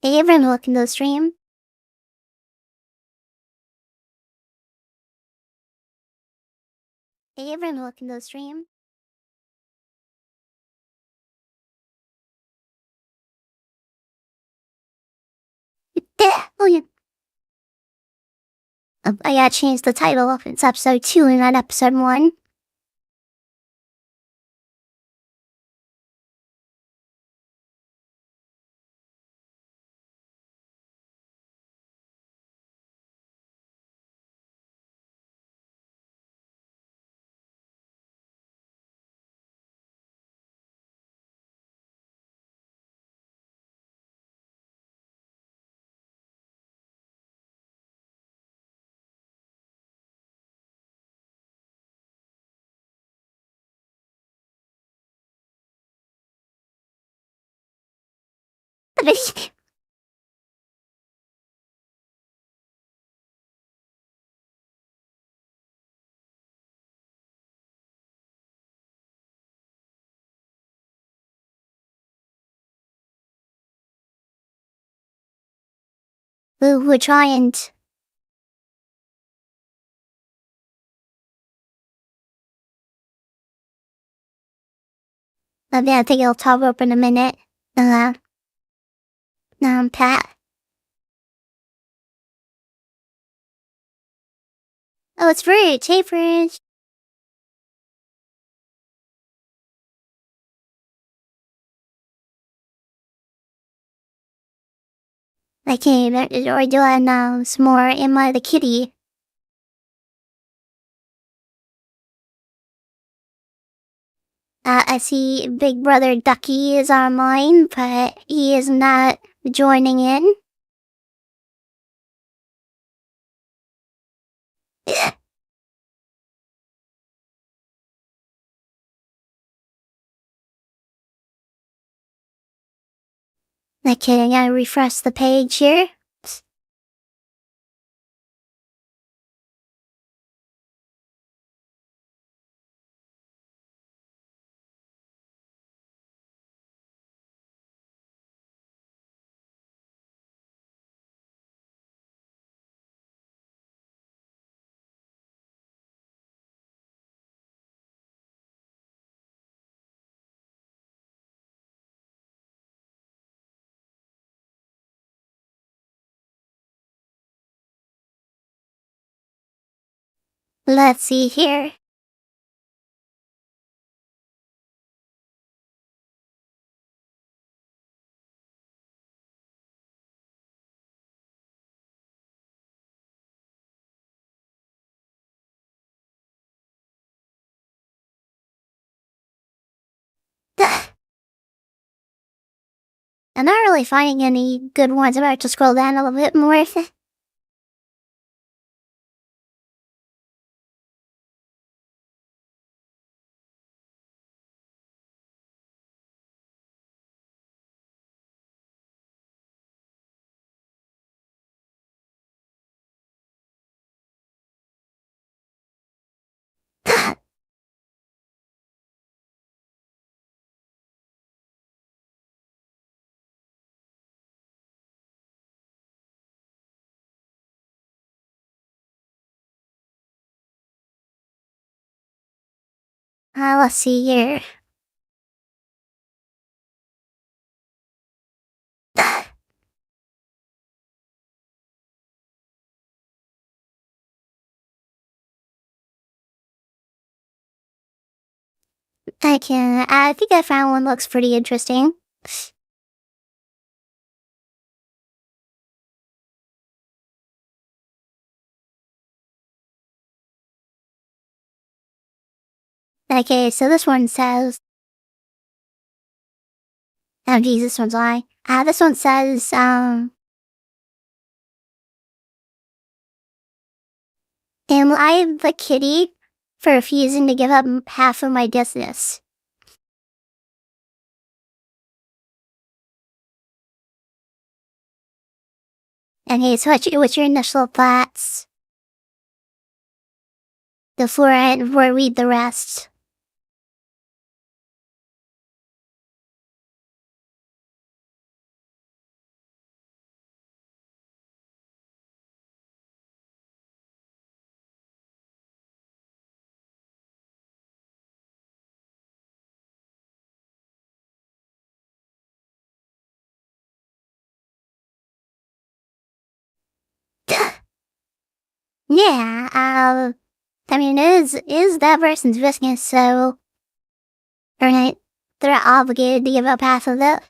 Hey everyone, welcome to the stream. Hey everyone, welcome to the stream. Oh yeah. I gotta change the title. It's episode 2 and not episode 1. We're trying to... I think it'll top up in a minute. Pat. Oh, it's free. Hey, friends. Okay, we're doing some more Am I the Kitty? I see Big Brother Ducky is online, but he is not joining in. Okay, I gotta refresh the page here. Let's see here. I'm not really finding any good ones. I'm about to scroll down a little bit more. Let's see here. I think I found one looks pretty interesting. Okay, so this one says, oh geez, this one's lying. This one says, am I the kitty for refusing to give up half of my business? Okay, so what's your initial thoughts? Before I read the rest. Yeah, I mean, it is that person's business, so they're not obligated to give up half of it.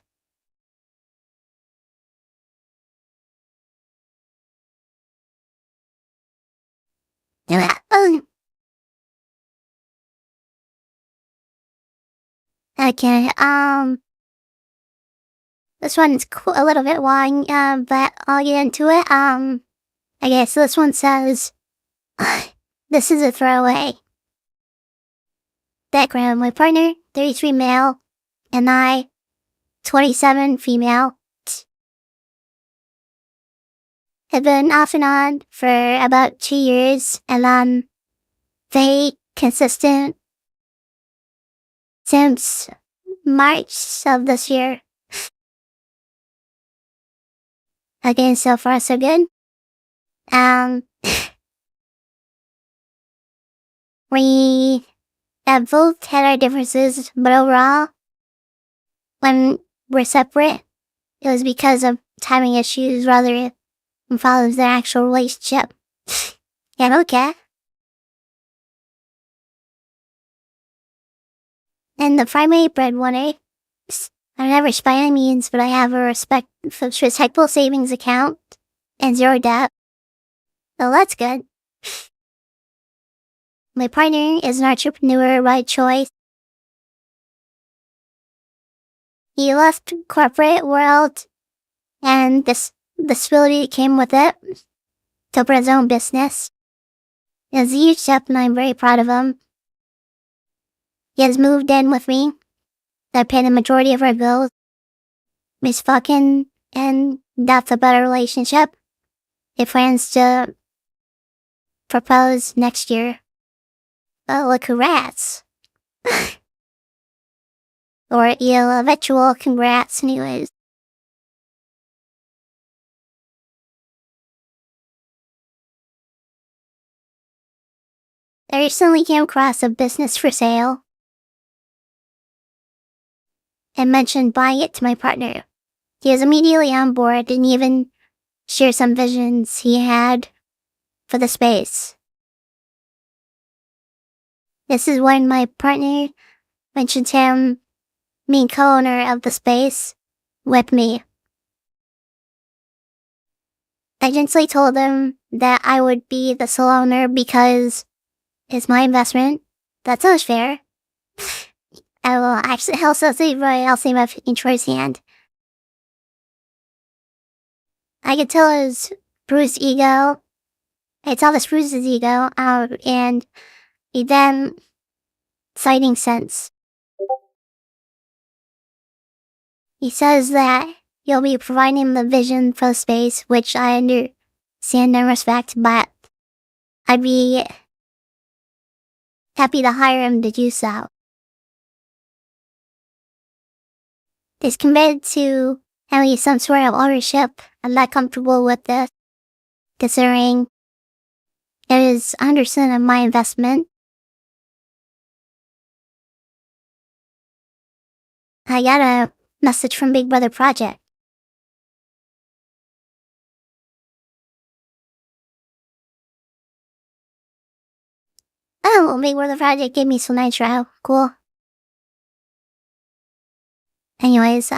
Yeah. Okay, this one's a little bit long, but I'll get into it. Okay, so this one says, this is a throwaway. Background, my partner, 33 male, and I, 27 female, have been off and on for about 2 years, and very consistent since March of this year. Again, so far so good. We have both had our differences, but overall, when we're separate, it was because of timing issues rather than follows the actual relationship. Yeah, okay. And the primary breadwinner, I'm not rich by any means, but I have a respectable savings account and zero debt. So that's good. My partner is an entrepreneur by choice. He left corporate world and the stability came with it to open his own business. It's a huge step and I'm very proud of him. He has moved in with me. I pay the majority of our bills. He's fucking and that's a better relationship. He plans to propose next year. Oh, look, congrats. Or virtual congrats anyways. I recently came across a business for sale and mentioned buying it to my partner. He was immediately on board and even shared some visions he had for the space. This is when my partner mentioned him being co-owner of the space with me. I gently told him that I would be the sole owner because it's my investment. That sounds fair. I will actually also say I'll say my towards hand. I could tell his bruised ego. I saw this bruised his ego out and he then citing sense. He says that you'll be providing the vision for the space, which I understand and respect, but I'd be happy to hire him to do so. He's committed to having some sort of ownership. I'm not comfortable with this, considering it is 100% of my investment. I got a message from Big Brother Project. Oh, Big Brother Project gave me some nitro. Cool. Anyways,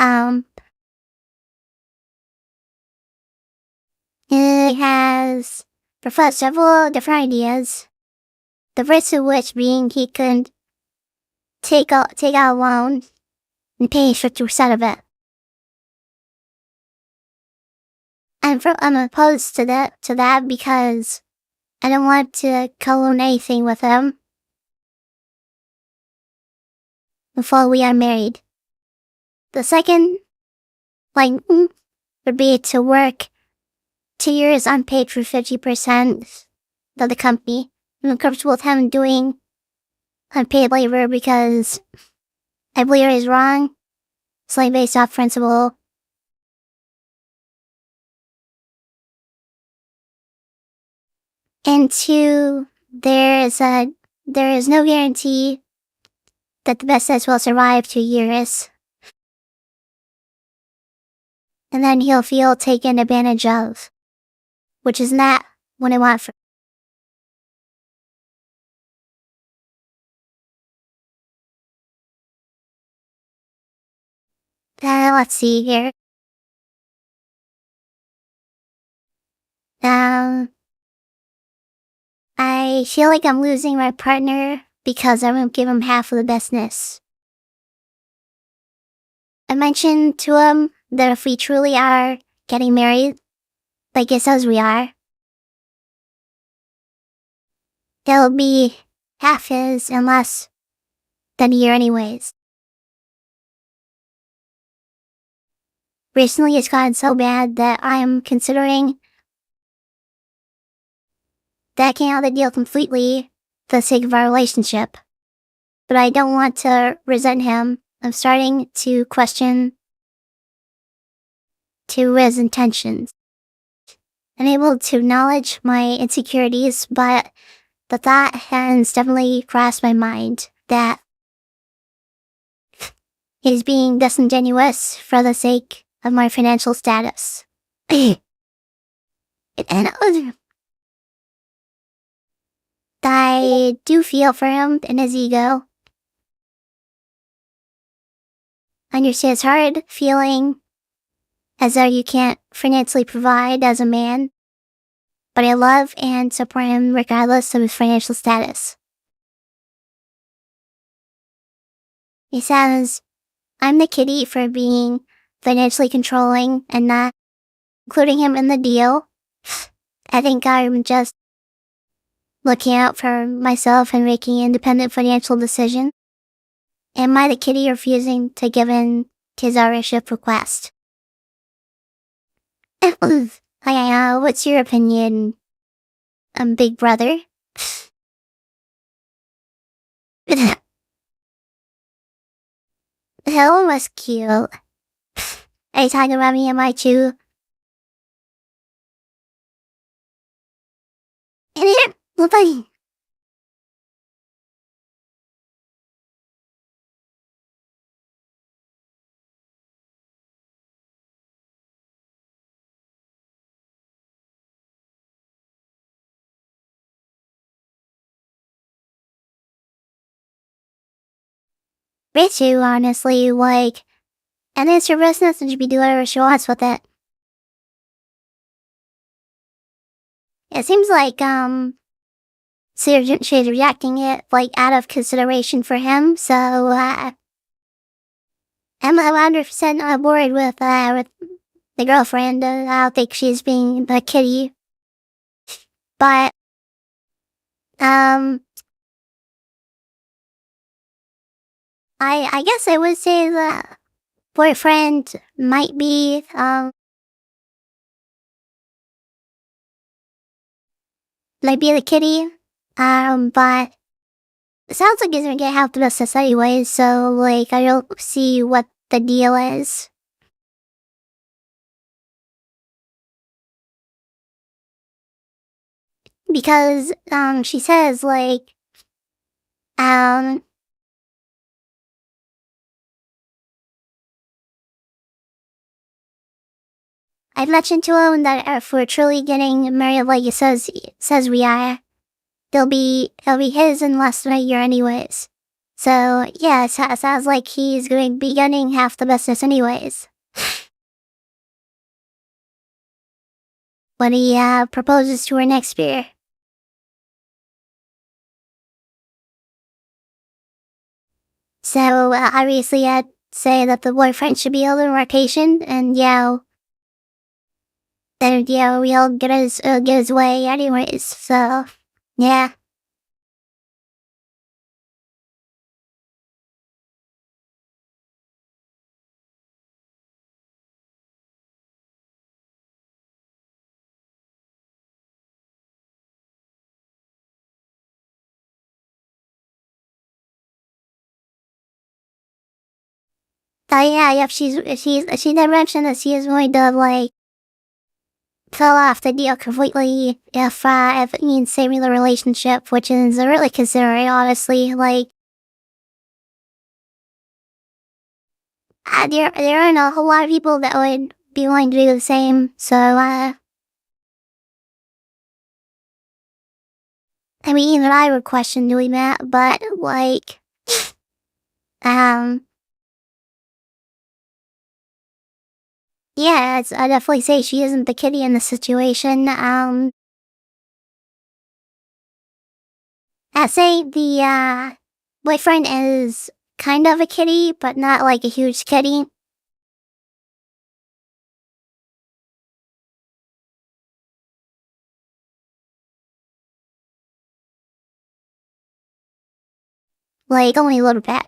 he has proposed several different ideas. The first of which being he could take out a loan and pay 50% of it. I'm opposed to that because I don't want to co-own anything with him before we are married. The second, would be to work 2 years unpaid for 50% of the company. I'm comfortable with him doing unpaid labor because I believe it is wrong. It's based off principle. And two, there is no guarantee that the business will survive 2 years. And then he'll feel taken advantage of, which is not what I want for let's see here. Um, I feel like I'm losing my partner because I won't give him half of the business. I mentioned to him that if we truly are getting married, like it says we are, there'll be half his in less than a year anyways. Recently it's gotten so bad that I am considering backing out of the deal completely for the sake of our relationship. But I don't want to resent him. I'm starting to question his intentions. I'm able to acknowledge my insecurities, but the thought has definitely crossed my mind that he's being disingenuous for the sake of my financial status. And I do feel for him and his ego. I understand it's hard feeling as though you can't financially provide as a man, but I love and support him regardless of his financial status. He says, I'm the kitty for being financially controlling and not including him in the deal. I think I'm just looking out for myself and making independent financial decisions. Am I the kitty refusing to give in to his ownership request? What's your opinion, big brother? That one was cute. Are you talking about me and my chew? Funny. Me too, honestly, like, and it's your business and she be doing whatever she wants with it. It seems like, she's reacting it, like, out of consideration for him, so, I'm 100% on board with the girlfriend. I don't think she's being the kitty. But, I guess I would say the boyfriend might be, the kitty. But it sounds like he's gonna get half the business anyway, so, like, I don't see what the deal is. Because, she says, like, I mentioned to him that if we're truly getting married like it says we are, it'll be his in less than a year anyways. So, yeah, it sounds like he's going to be getting half the business anyways. When he, proposes to her next year. So, obviously I'd say that the boyfriend should be a little more patient and, then, we'll get his way anyways, so, yeah. Yeah, if she did mention that she is going to, like, fell off the deal completely if it means saving the relationship, which is really considering, honestly. Like, there aren't a whole lot of people that would be willing to do the same. So, I mean, even I would question doing that, but, like, um, Yeah, I definitely say she isn't the kitty in the situation. I say the boyfriend is kind of a kitty, but not like a huge kitty. Like only a little bit.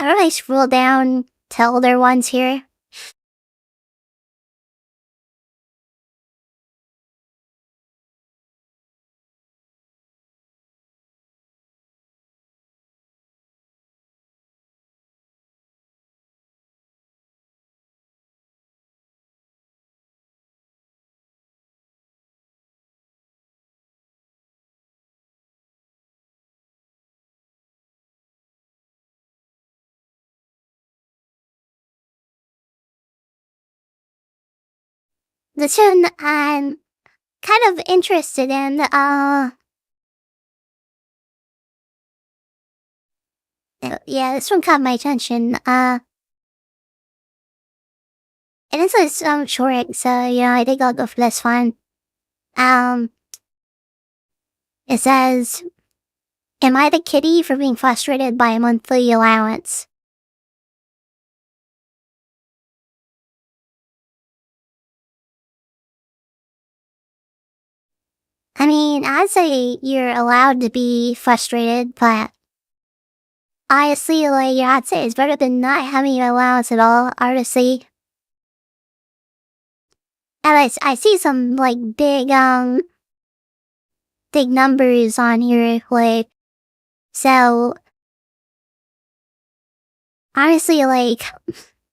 I don't know, I scroll down to older ones here. This one I'm kind of interested in. Yeah, this one caught my attention. And this is short, so I think I'll go for this one. Um, it says, "Am I the kitty for being frustrated by a monthly allowance?" I mean, I'd say you're allowed to be frustrated, but honestly, like, yeah, I'd say it's better than not having an allowance at all, honestly. And I see some, like, big numbers on here, like, so, honestly, like,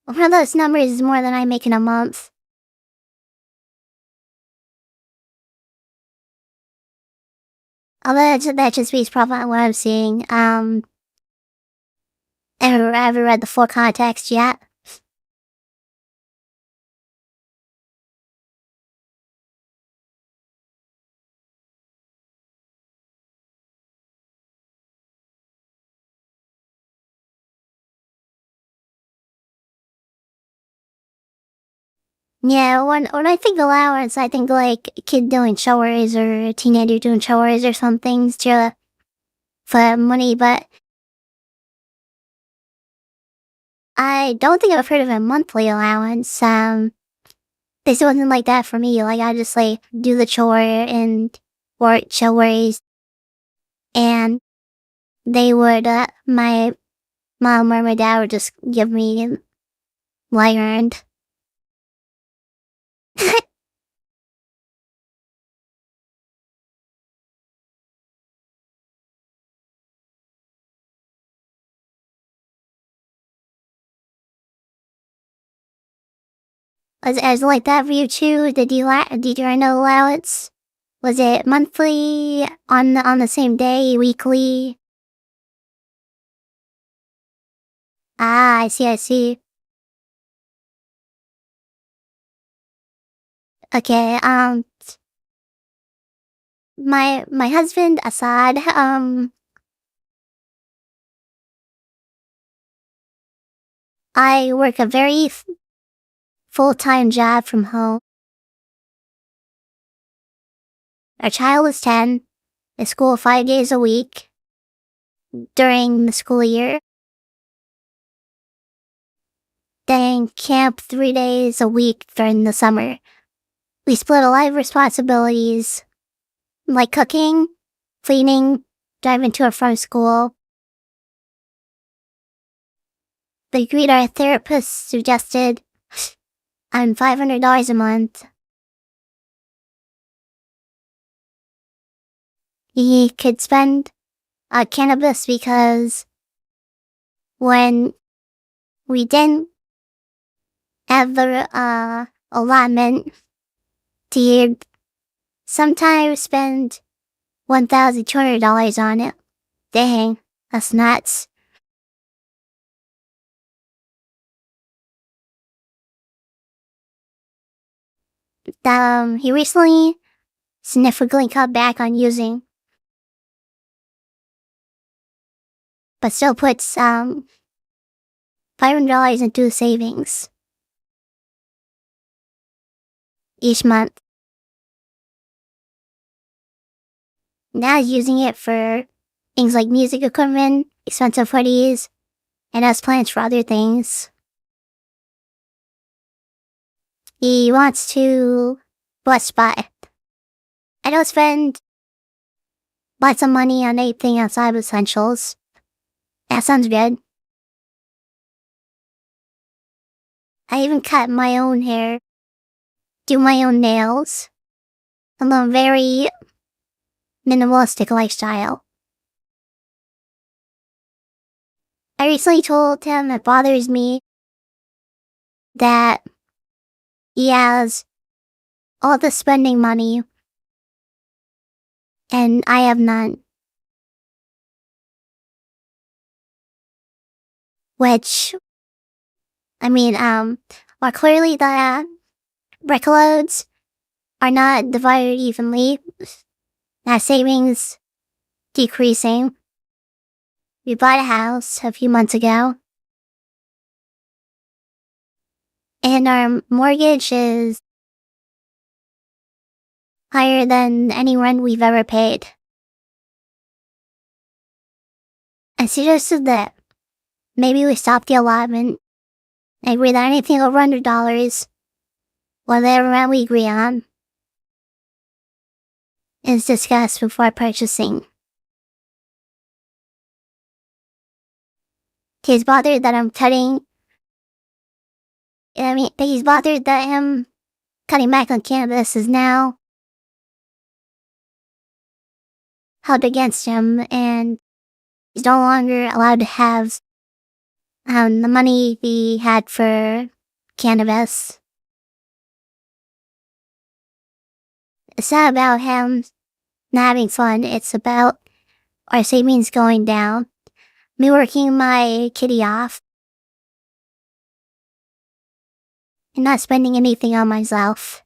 one of those numbers is more than I make in a month. Although that just means probably what I'm seeing. I haven't read the full context yet. Yeah, when I think allowance, I think like a kid doing chores or a teenager doing chores or something to for money, but I don't think I've heard of a monthly allowance. This wasn't like that for me. Like I just like do the chore and work chores, and they would my mom or my dad would just give me what I earned. Was it like that for you too? Did you earn an allowance? Was it monthly, on the same day, weekly? Ah, I see. Okay, my husband, Assad, I work a very full-time job from home. Our child is 10, at school 5 days a week during the school year, then camp 3 days a week during the summer. We split a lot of responsibilities, like cooking, cleaning, driving to or from school. The agreed our therapist suggested on $500 a month. He could spend cannabis because when we didn't have the allotment to sometimes spend $1,200 on it. Dang, that's nuts. He recently significantly cut back on using, but still puts $500 into savings each month. Now he's using it for things like music equipment, expensive hoodies, and has plans for other things. He wants to buy. I don't spend lots of money on anything outside of essentials. That sounds good. I even cut my own hair, do my own nails. I'm a very minimalistic lifestyle. I recently told him it bothers me that he has all the spending money and I have none. Which, well, clearly the brick loads are not divided evenly. That savings decreasing. We bought a house a few months ago. And our mortgage is higher than any rent we've ever paid. I suggested that maybe we stop the allotment and agree that anything over $100, whatever amount we agree on, is discussed before purchasing. He's bothered that he's bothered that him cutting back on cannabis is now held against him and he's no longer allowed to have the money he had for cannabis. It's not about him not having fun, it's about our savings going down, me working my kitty off, and not spending anything on myself,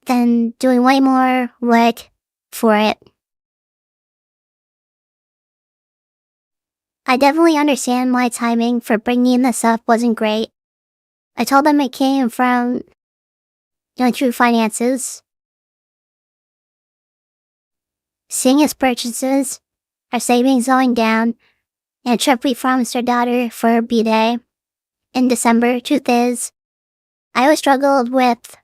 then doing way more work for it. I definitely understand my timing for bringing this up wasn't great. I told them it came from, true finances. Seeing his purchases, our savings going down, and a trip we promised our daughter for her B-Day in December. Truth is, I always struggled with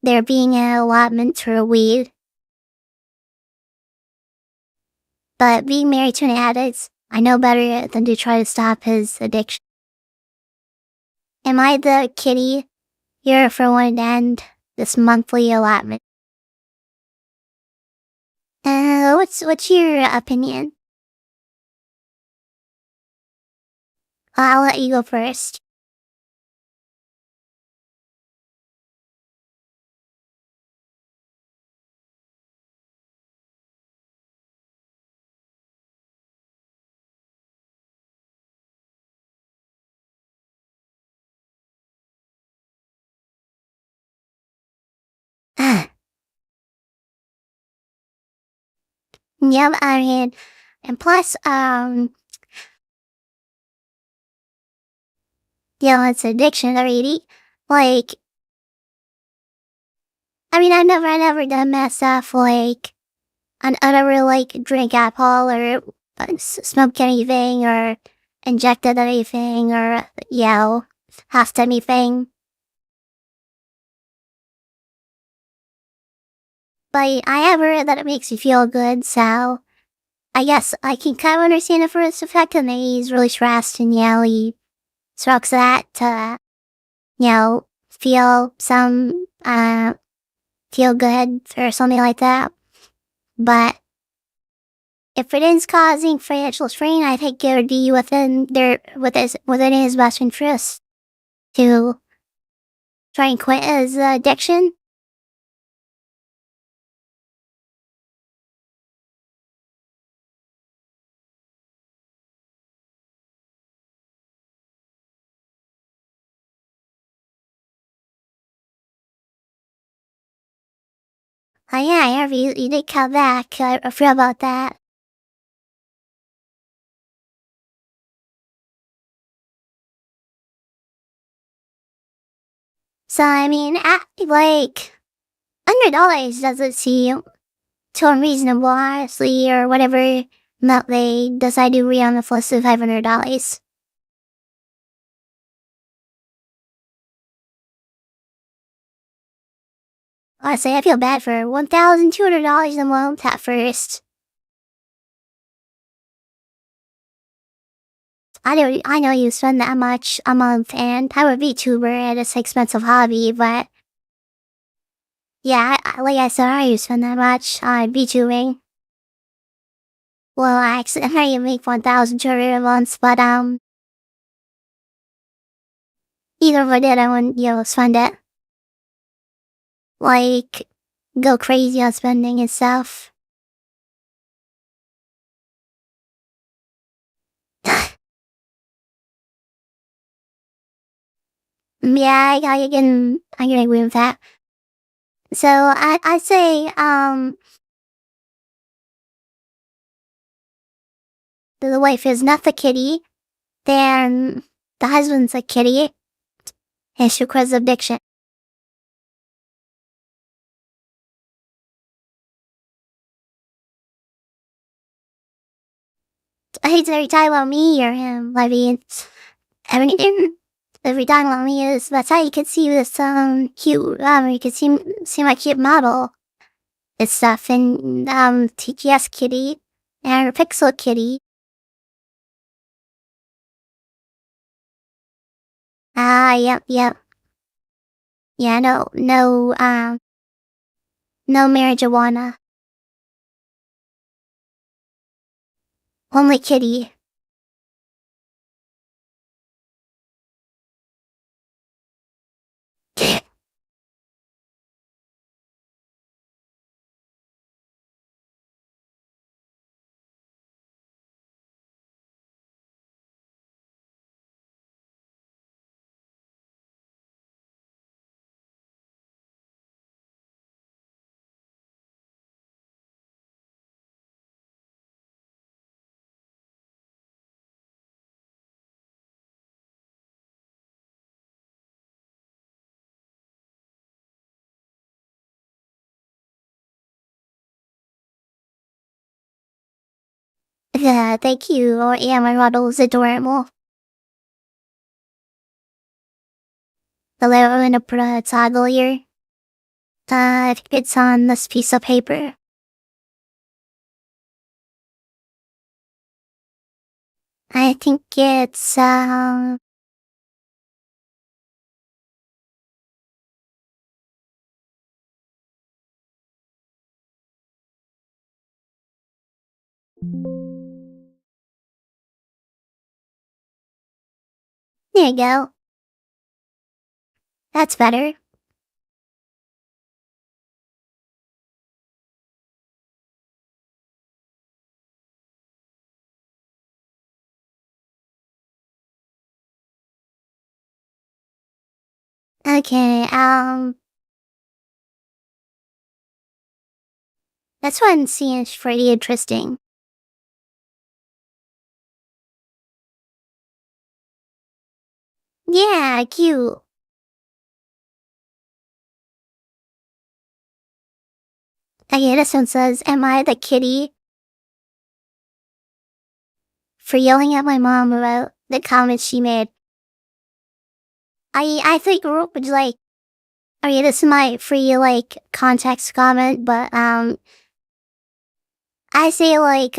there being an allotment for weed. But being married to an addict, I know better than to try to stop his addiction. Am I the kitty here for one to end this monthly allotment? What's your opinion? I'll let you go first. Yeah, and plus, it's addiction already. Like, I never done meth stuff, like, I never, drink alcohol or smoked anything or injected anything or, huffed anything. But I have heard that it makes you feel good, so I guess I can kind of understand it for its effect, and he's really stressed, and he smokes that to, feel feel good or something like that. But If it is causing financial strain, I think it would be within his best interest to try and quit his addiction. Oh yeah, yeah, you did come back. I forgot about that. So I mean, like $100 doesn't seem too unreasonable, honestly, or whatever amount they decide to agree on the plus of $500. Honestly, I feel bad for $1,200 a month at first. I know you spend that much a month, and I'm a VTuber and it's an expensive hobby, but yeah, like I said, I used to spend that much on VTubing. Well, I make 1,200 a month, but either if I did, I wouldn't, spend it. Like, go crazy on spending and stuff. Yeah, I can agree with that. So I say, the wife is not the kitty, then the husband's a kitty, and she causes addiction. I hate every time about me or him. I mean, everything, every time about me is, that's how you can see this, cute, you can see my cute model and stuff, and, TGS kitty, and Pixel kitty. Yep, yep. Yeah, no marijuana. Only kitty. Yeah, thank you. Oh, yeah, my model is adorable. The little in a put a toggle here. I think it's on this piece of paper. I think it's, there you go. That's better. Okay, this one seems pretty interesting. Yeah, cute. Okay, this one says, am I the kitty for yelling at my mom about the comments she made? I think would like, okay, this is my free, like, context comment, but, I say, like,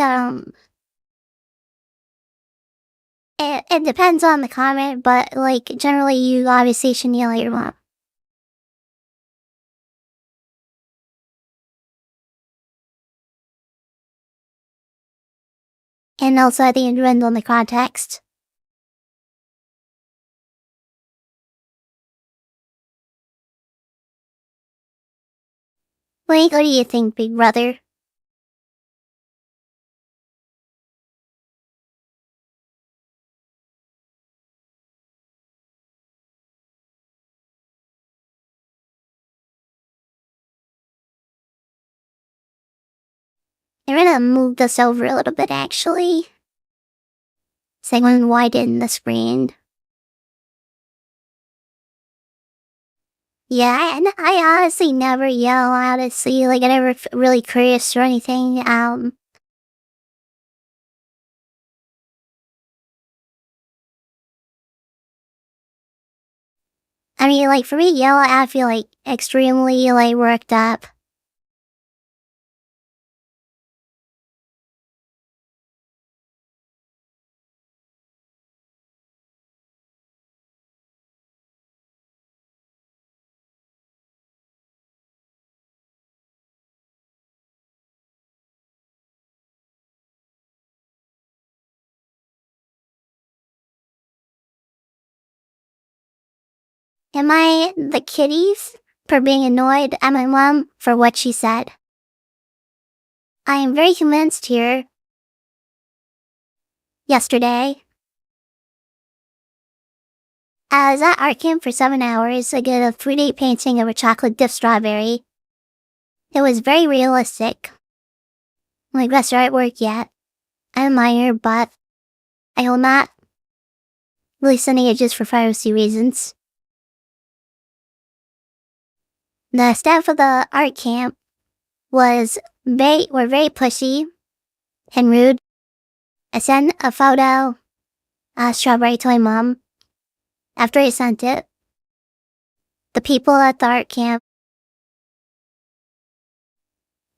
it depends on the comment, but, like, generally you obviously should yell at your mom. And also I think it depends on the context. What do you think, big brother? I'm gonna move this over a little bit, actually. So I'm gonna widen the screen. Yeah, and I honestly never yell out at sea. Like, I never really curious or anything. I mean, like, for me, yell, I feel, like, extremely, like, worked up. Am I the kitties for being annoyed at my mom for what she said? I am very convinced here. Yesterday, I was at art camp for 7 hours. I did a 3D painting of a chocolate dipped strawberry. It was very realistic. My best artwork yet. I'm a minor, but I will not release any images for privacy reasons. The staff of the art camp were very pushy and rude. I sent a photo of strawberry to my mom. After I sent it, the people at the art camp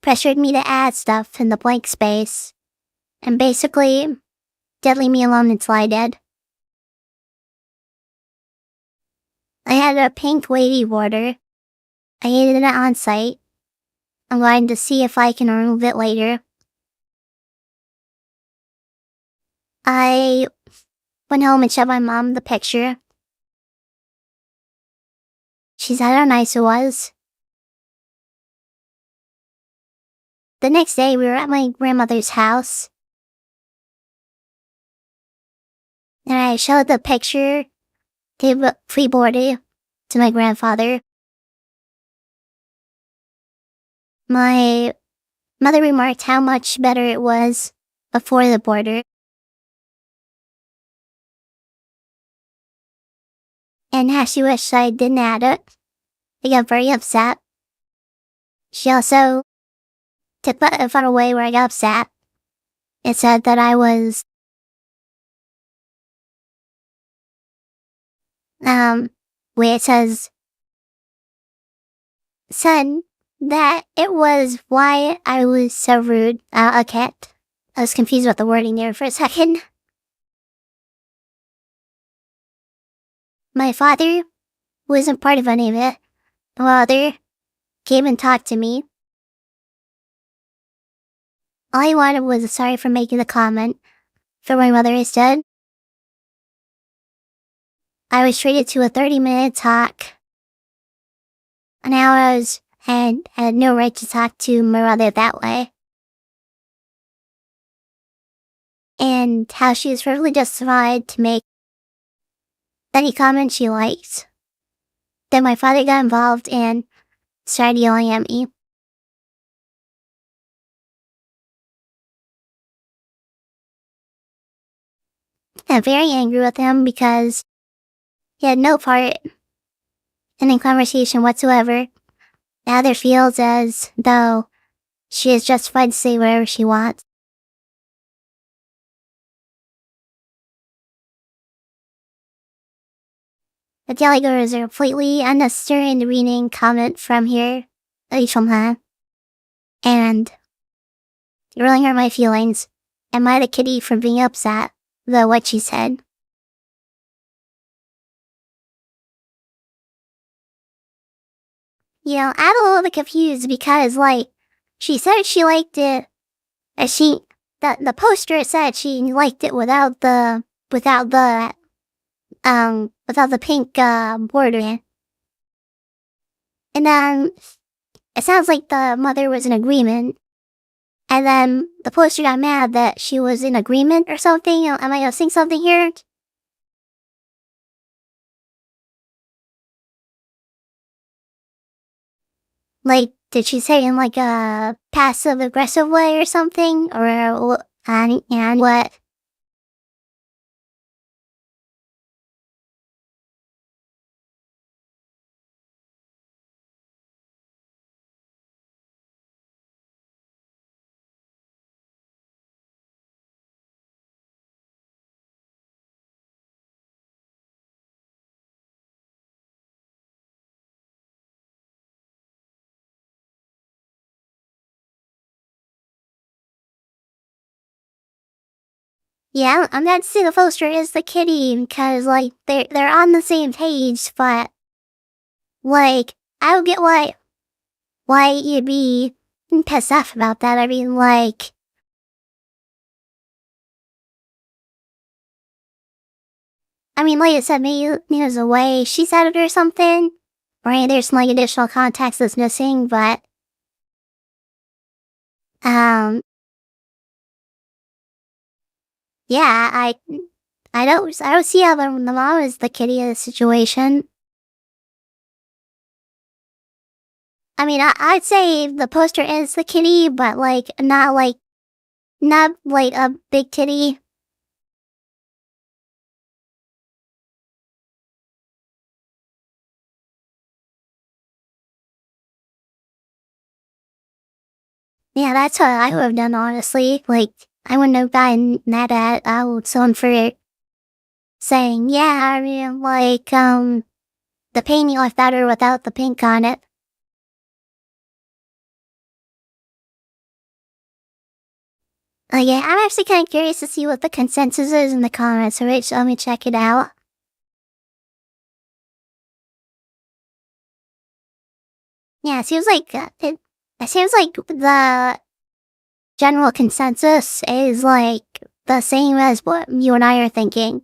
pressured me to add stuff in the blank space and basically did leave me alone until I did. I had a pink wavy border. I needed it on site. I'm going to see if I can remove it later. I went home and showed my mom the picture. She said how nice it was. The next day, we were at my grandmother's house. And I showed the picture to pre-boarded to my grandfather. My mother remarked how much better it was before the border. And how she wished I didn't add it. I got very upset. She also took the fun away where I got upset. It said that I was, it said that it was why I was so rude. Okay. I was confused with the wording there for a second. My father wasn't part of any of it. My mother came and talked to me. All I wanted was a sorry for making the comment. For my mother instead, I was treated to a 30-minute talk. An hour and had no right to talk to my mother that way. And how she was perfectly justified to make any comment she liked. Then my father got involved and started yelling at me. I'm very angry with him because he had no part in the conversation whatsoever. Now there feels as though she is justified to say whatever she wants. The delegers are completely unnecessary in the reading comment from here, at least from her. And it really hurt my feelings. Am I the kitty for being upset about what she said? You know, I'm a little bit confused because, like, she said she liked it. the poster said she liked it without the pink border. And then it sounds like the mother was in agreement. And then the poster got mad that she was in agreement or something. Am I seeing something here? Like, did she say in like a passive aggressive way or something? Or and what? Yeah, I'm not seeing the poster is the kitty because like they're on the same page, but like I don't get why you'd be pissed off about that. I mean, like, like I said, maybe there's a way she said it or something, or maybe there's like additional context that's missing. But um, yeah, I don't see how the mom is the kitty of the situation. I'd say the poster is the kitty, but like not like a big titty. Yeah, that's what I would have done, honestly. Like, I wouldn't have gotten mad at someone for saying, yeah, the painting left better without the pink on it. Yeah, I'm actually kind of curious to see what the consensus is in the comments, alright, so let me check it out. Yeah, it seems like the general consensus is like the same as what you and I are thinking.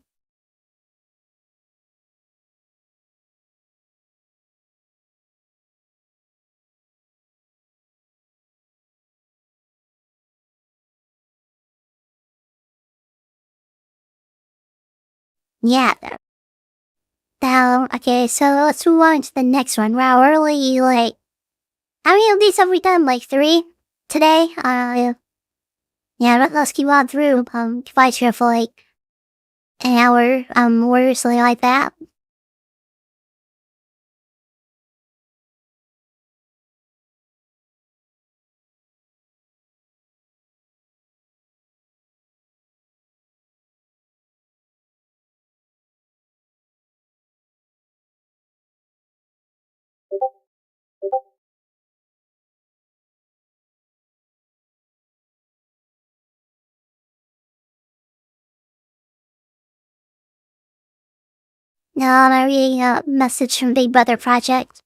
Yeah. Now, okay, so let's move on to the next one. Wow, we're really like, how many of these have we done? Like 3 today? Yeah, let's keep on through. Fight here for like an hour, or something like that. Now I'm reading a message from Big Brother Project.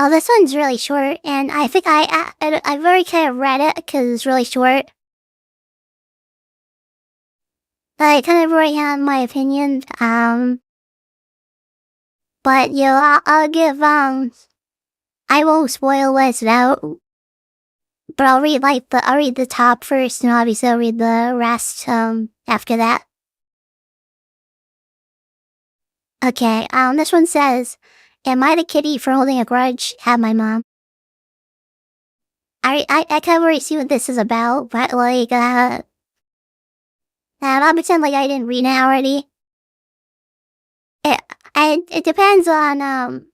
Oh, this one's really short, and I think I've already kind of read it because it's really short. But I kind of already have my opinion. But I'll give I won't spoil what's out, but I'll read the top first, and obviously I'll read the rest after that. Okay, this one says, "Am I the kitty for holding a grudge? Have my mom." I can't really see what this is about, but like, I'll pretend like I didn't read it already. It, it depends on,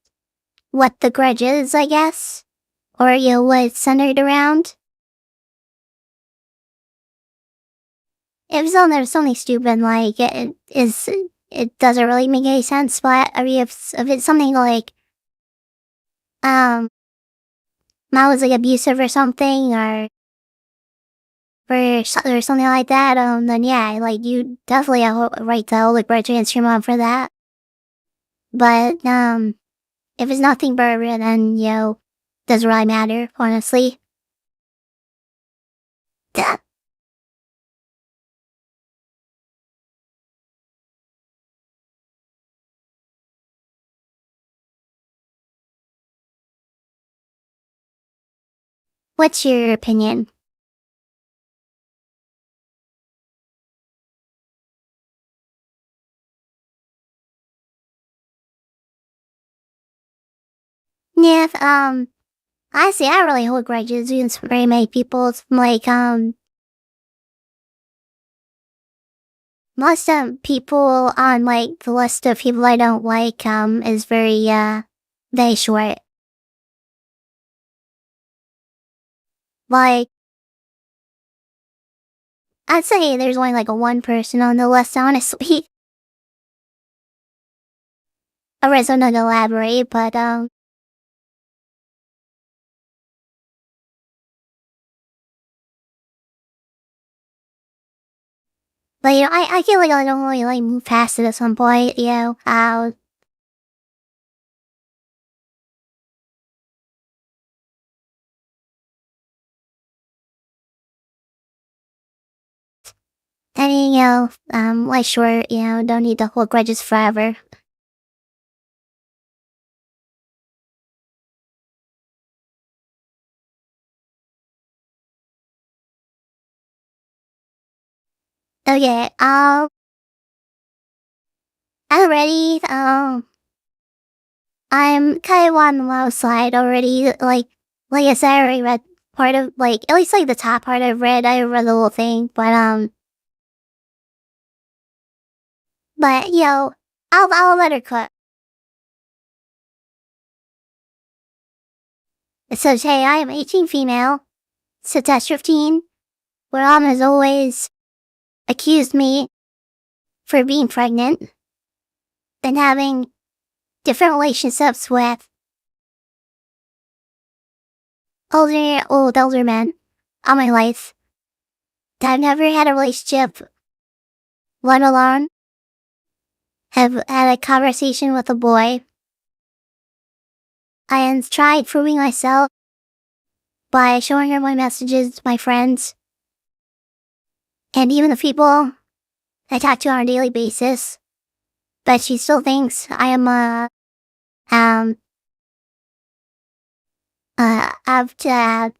what the grudge is, I guess. Or, what it's centered around. If something stupid, like, it doesn't really make any sense, but, I mean, if it's something like, um, mom was, like, abusive or something, or something like that, then yeah, like, you definitely have a right to hold a grudge against your mom for that. But, if it's nothing bourbon, then, doesn't really matter, honestly. Duh. What's your opinion? Yeah, honestly, I really hold grudges against very many people. Like, most, people on, like, the list of people I don't like, is very short. Like, I'd say there's only, like, a one person on the list, honestly. I really don't know to elaborate, but, I feel like I don't really, like, move past it at some point, I mean, like, sure, don't need to hold grudges forever. Okay, I'm ready, I'm kind of on the low side already, like I said, I already read part of, like, at least, like, the top part I read the whole thing, but, I'll let her cook. It says, hey, I am 18 female, so test 15, where mom has always accused me for being pregnant, and having different relationships with older men all my life. I've never had a relationship, let alone have had a conversation with a boy. I have tried proving myself by showing her my messages to my friends, and even the people I talk to on a daily basis, but she still thinks I am um, up to a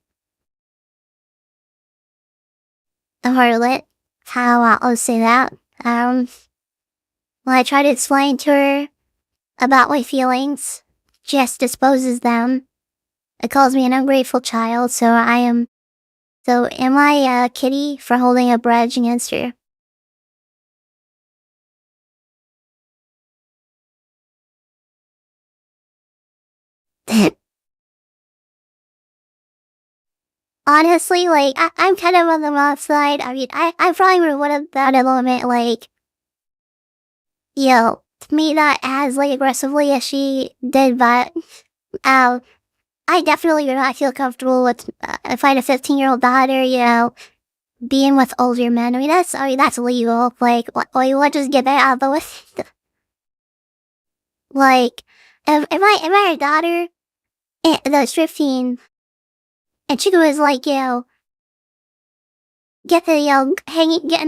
harlot. How I'll say that. When I try to explain to her about my feelings, she just disposes them. It calls me an ungrateful child, so am I a kitty for holding a grudge against her? Honestly, like, I'm kind of on the rough side. I mean, I probably would have that element, like, me not as, like, aggressively as she did, but, um, I definitely would not feel comfortable with, if I had a 15-year-old daughter, being with older men. I mean, that's illegal. Like, what just get that out of the way? Like, if I had a daughter that was 15, and she was like, getting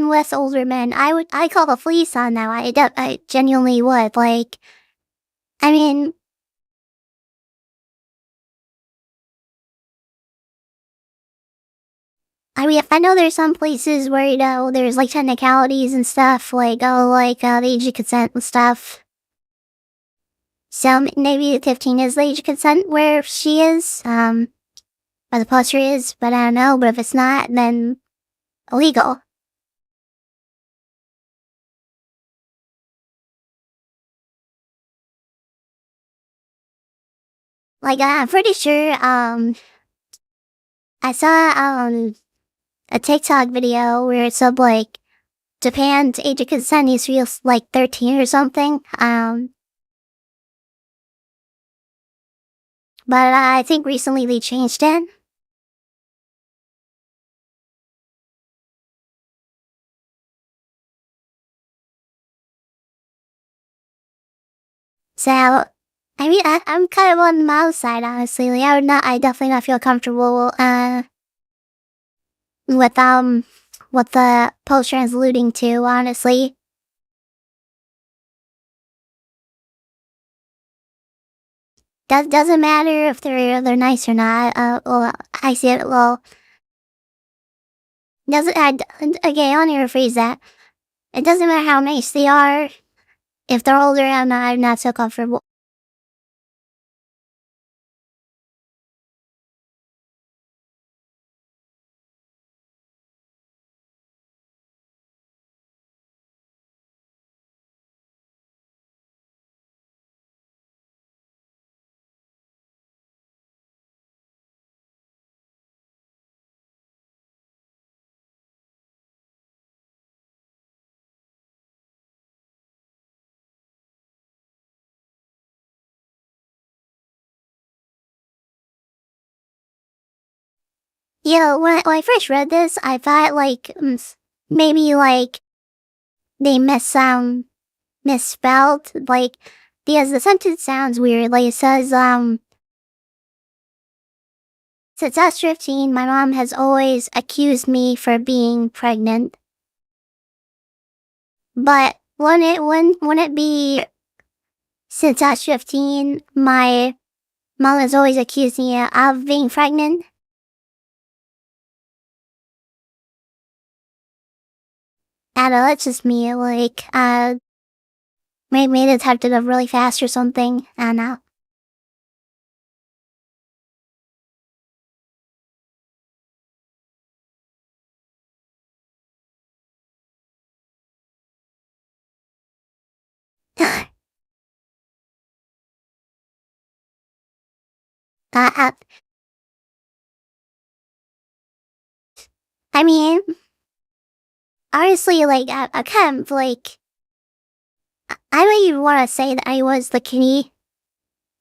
with older men, I call the police on them. I genuinely would. Like, I mean, I know there's some places where, there's, like, technicalities and stuff, like, the age of consent and stuff. So maybe 15 is the age of consent where she is. But the poster is, but I don't know, but if it's not, then illegal. Like, I'm pretty sure, I saw, a TikTok video where it said, like, Japan's age of consent needs to be, like, 13 or something. But I think recently they changed it. So, I mean, I'm kind of on the mild side, honestly. Like, I definitely not feel comfortable, with, what the poster is alluding to, honestly. Doesn't matter if they're nice or not. Well, I see it, well, doesn't, okay, I want to rephrase that. It doesn't matter how nice they are. If they're older, I'm not so comfortable. Yeah, when I first read this, I thought, like, maybe, like, they misspelled, like, because the sentence sounds weird. Like, it says, since I was 15, my mom has always accused me for being pregnant. But wouldn't it be, since I was 15, my mom has always accused me of being pregnant? I don't know, that's just me, like, maybe they typed it up really fast or something. I don't know. uh, uh, I mean, honestly, like, I kind of, like, I don't even want to say that I was the kitty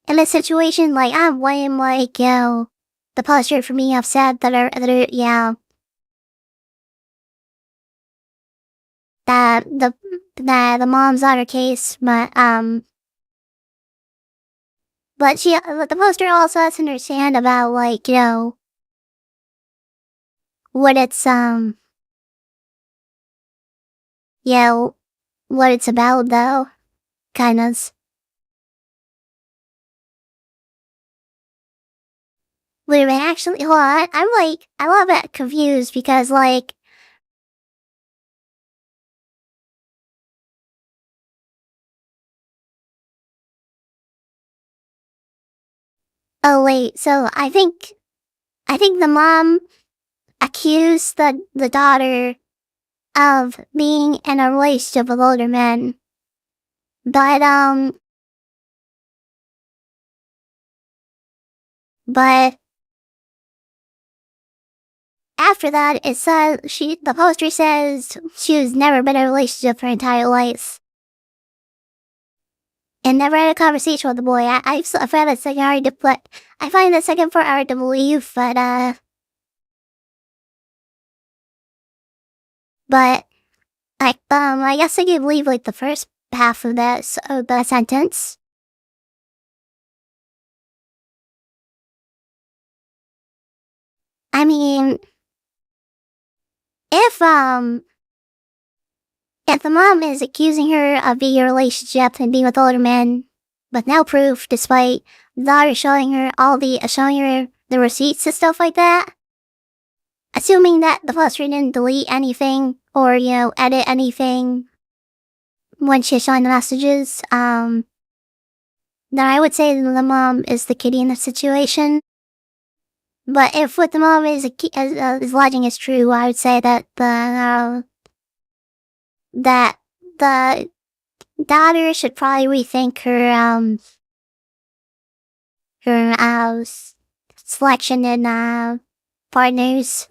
in this situation. Like, I blame, like, the poster for being upset that the mom's on her case, but the poster also has to understand about, like, what it's, what it's about, though, kind of. Wait a minute, actually, hold on, I'm, like, a little bit confused because, like, oh, wait, so I think the mom accused the daughter of being in a relationship with older men. But, but after that, it says, the poster says she was never been in a relationship her entire life. And never had a conversation with the boy. I find that second hard to put, I find the second part hard to believe, but, like, I guess I can believe, like, the first half of that sentence. I mean, if, if the mom is accusing her of being in a relationship and being with older men, with no proof, despite the daughter showing her the receipts and stuff like that, assuming that the poster didn't delete anything or, edit anything when she's showing the messages, then I would say the mom is the kitty in the situation. But if what the mom is lodging is true, I would say that that the daughter should probably rethink her selection in partners.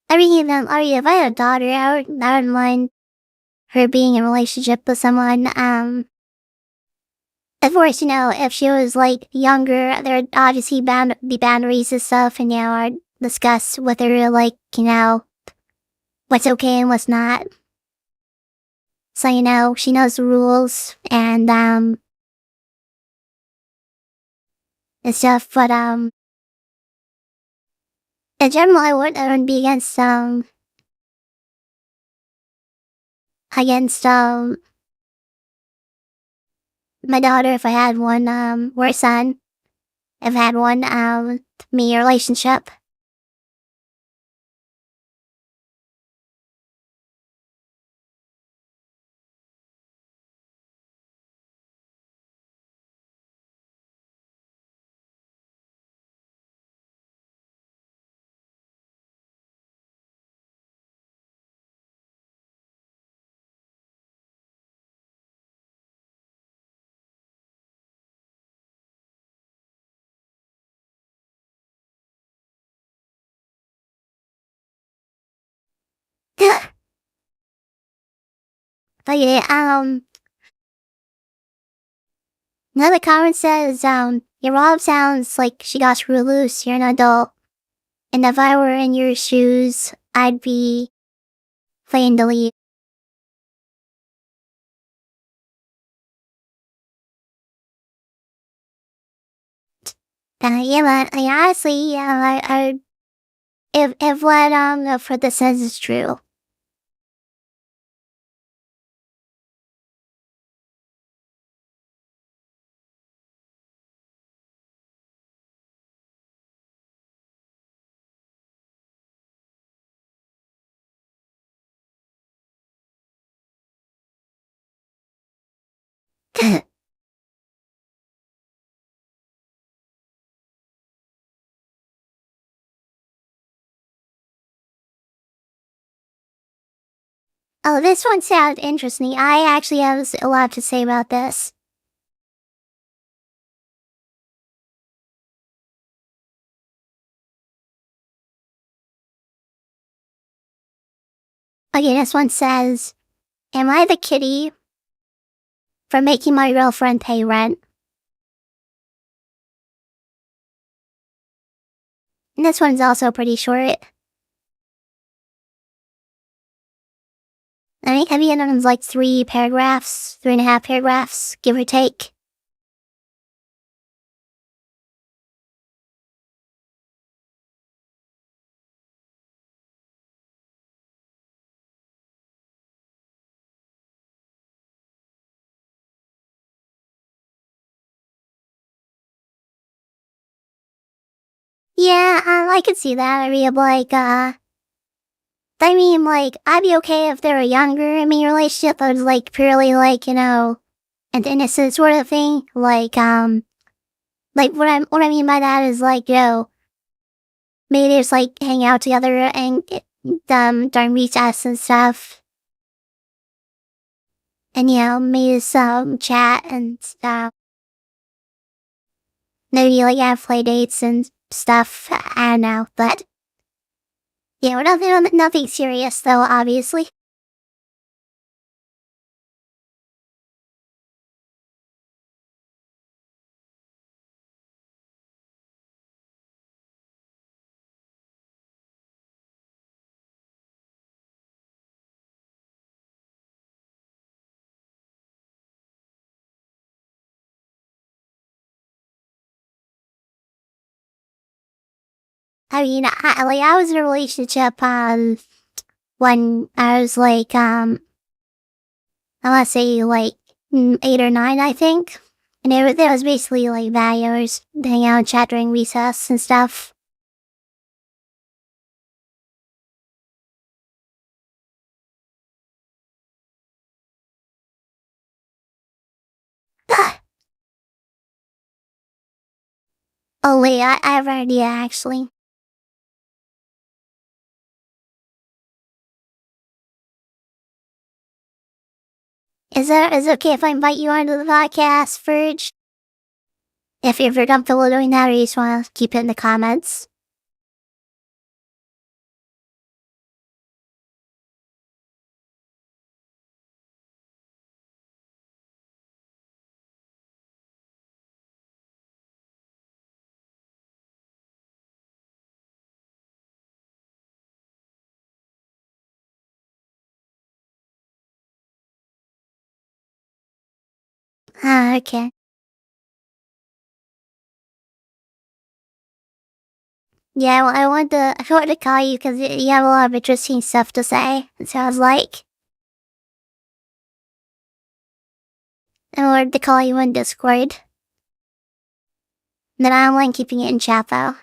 If I had a daughter, I would mind her being in a relationship with someone. Of course, if she was like younger, there'd obviously be boundaries and stuff, and I'd discuss with her like what's okay and what's not. So she knows the rules and stuff. But in general, I wouldn't be against my daughter if I had one or a son if I had one me relationship. But yeah, another comment says, your mom sounds like she got screwed loose. You're an adult. And if I were in your shoes, I'd be playing the lead. Yeah, but honestly, yeah, if what the further says is true. Oh, this one sounds interesting. I actually have a lot to say about this. Okay, this one says, am I the kitty for making my girlfriend pay rent? And this one's also pretty short. I think the other one's like 3 paragraphs, 3.5 paragraphs, give or take. Yeah, I could see that. I'd be okay if they were younger in my relationship. I was like purely an innocent sort of thing. Like what I mean by that is maybe just like hang out together and during recess and stuff. And maybe some chat and maybe like have play dates and stuff. I don't know, but yeah, nothing serious though, obviously. I was in a relationship, when I was like, I want to say like 8 or 9, I think. And there was basically like values, hang out and chat during recess and stuff. Oh wait, I have an idea actually. Is it okay if I invite you onto the podcast, Verge? If you're comfortable doing that or you just want to keep it in the comments. Okay. Yeah, well, I wanted to call you because you have a lot of interesting stuff to say. It sounds like. I wanted to call you on Discord. Then I don't like keeping it in chat though.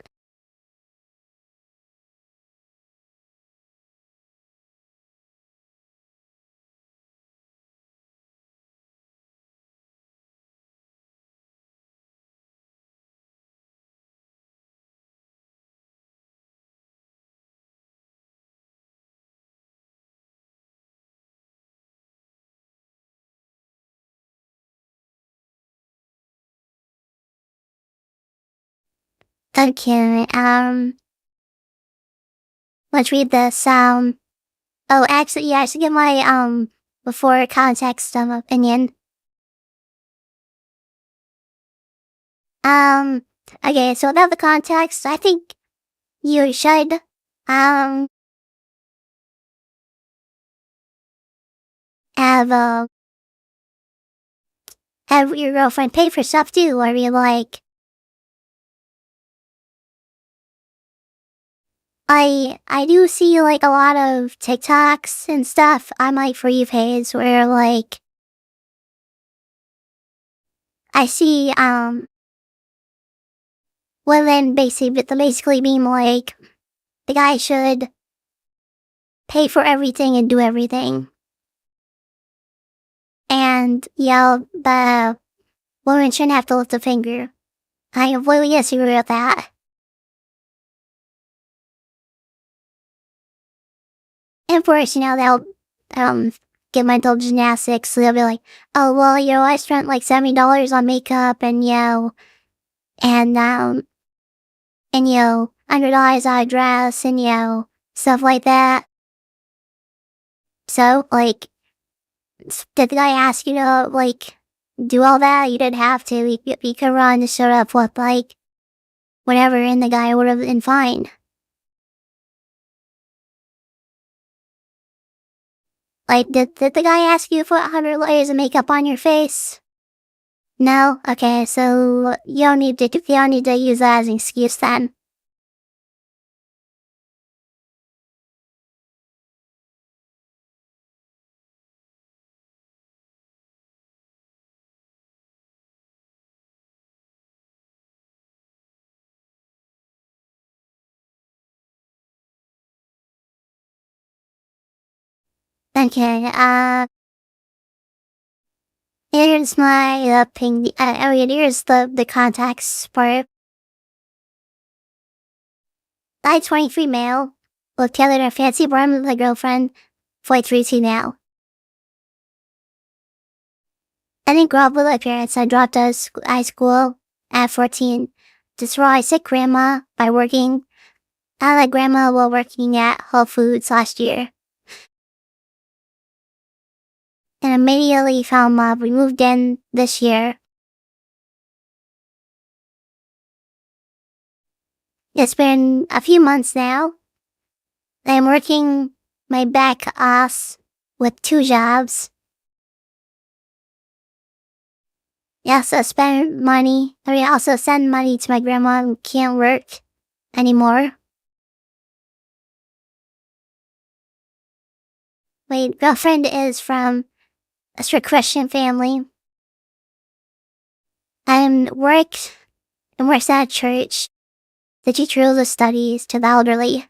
Okay, let's read this. Oh, actually, yeah, I should give my, before context, opinion. Um, okay, so without the context, I think you should, um, have, have your girlfriend pay for stuff too, or be like, I do see, like, a lot of TikToks and stuff on my For You page where, like, I see, women basically being like, the guy should pay for everything and do everything. And, yeah, the woman shouldn't have to lift a finger. I completely disagree with that. And of course, they'll, get mental gymnastics, so they'll be like, oh, well, I spent like $70 on makeup and, and, $100 on a dress and, stuff like that. So, like, did the guy ask you to, like, do all that? You didn't have to. You could run to showed up with, like, whatever, and the guy would have been fine. Like, did the guy ask you to put 100 layers of makeup on your face? No? Okay, so you don't need to use that as an excuse then. Okay, here's my opinion. Here's the context part. I 23 male, lived together in a fancy apartment with my girlfriend, 43 now. I didn't grow up with my parents. I dropped out of high school at 14 to survive a sick grandma by working at my grandma while working at Whole Foods last year. And immediately found love. We moved in this year. It's been a few months now. I'm working my back ass with 2 jobs. Yes, I spend money. I also send money to my grandma who can't work anymore. My girlfriend is from a strict Christian family and works at a church to teach religious studies to the elderly.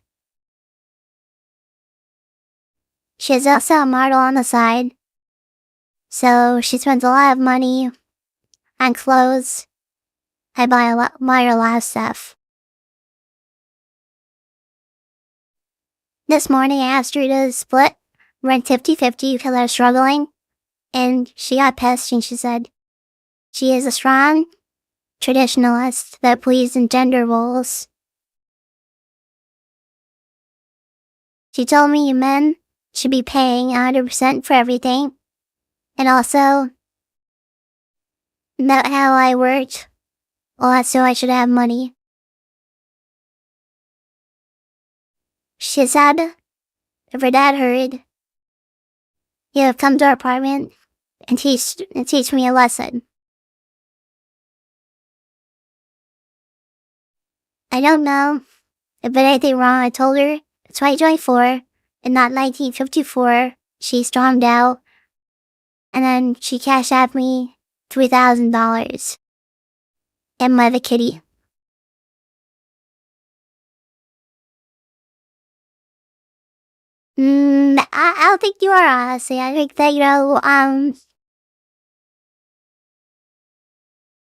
She is also a model on the side, so she spends a lot of money on clothes. I buy her a lot of stuff. This morning I asked her to split rent 50-50 because I was struggling, and she got pissed and she said she is a strong traditionalist that believes in gender roles. She told me men should be paying 100% for everything, and also about how I worked, so I should have money. She said if her dad heard, he would come to our apartment and teach me a lesson. I don't know if I did anything wrong. I told her it's 2024 and not 1954. She stormed out, and then she cashed out me $3,000 and my kitty. I don't think you are, honestly. I think that,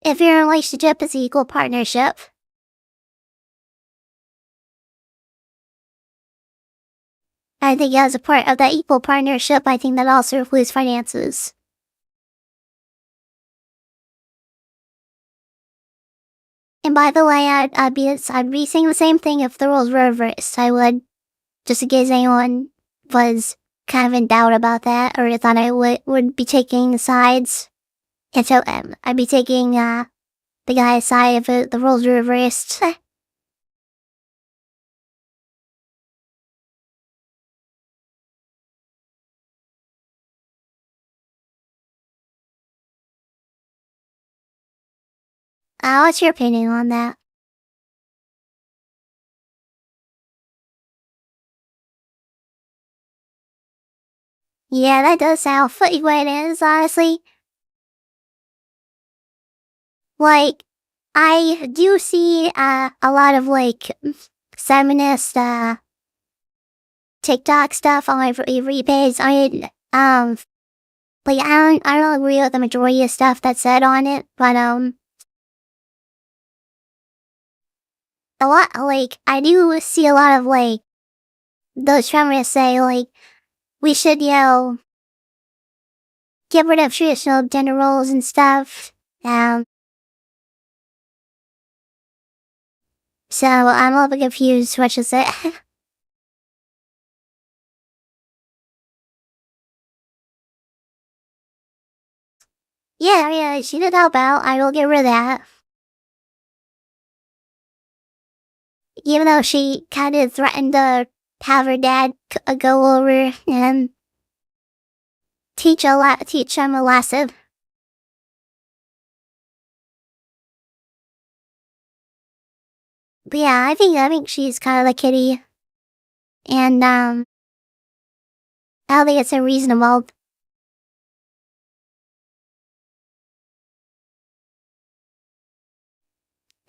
if you're in a relationship, it's an equal partnership. I think as a part of that equal partnership, I think that also includes finances. And by the way, I'd be saying the same thing if the roles were reversed. I would, just in case anyone was kind of in doubt about that, or thought I would be taking the sides. And so, I'd be taking, the guy's side if the roles were reversed. What's your opinion on that? Yeah, that does sound funny what it is, honestly. Like, I do see, a lot of, feminist, TikTok stuff on my repays. I don't agree with the majority of stuff that's said on it, but, a lot, I do see a lot of, those feminists say, we should, get rid of traditional gender roles and stuff. So I'm a little bit confused what you say. Yeah, she did help out. I will get rid of that. Even though she kind of threatened to have her dad go over and teach him a lesson. But yeah, I think she's kind of the kitty. And, I don't think it's unreasonable.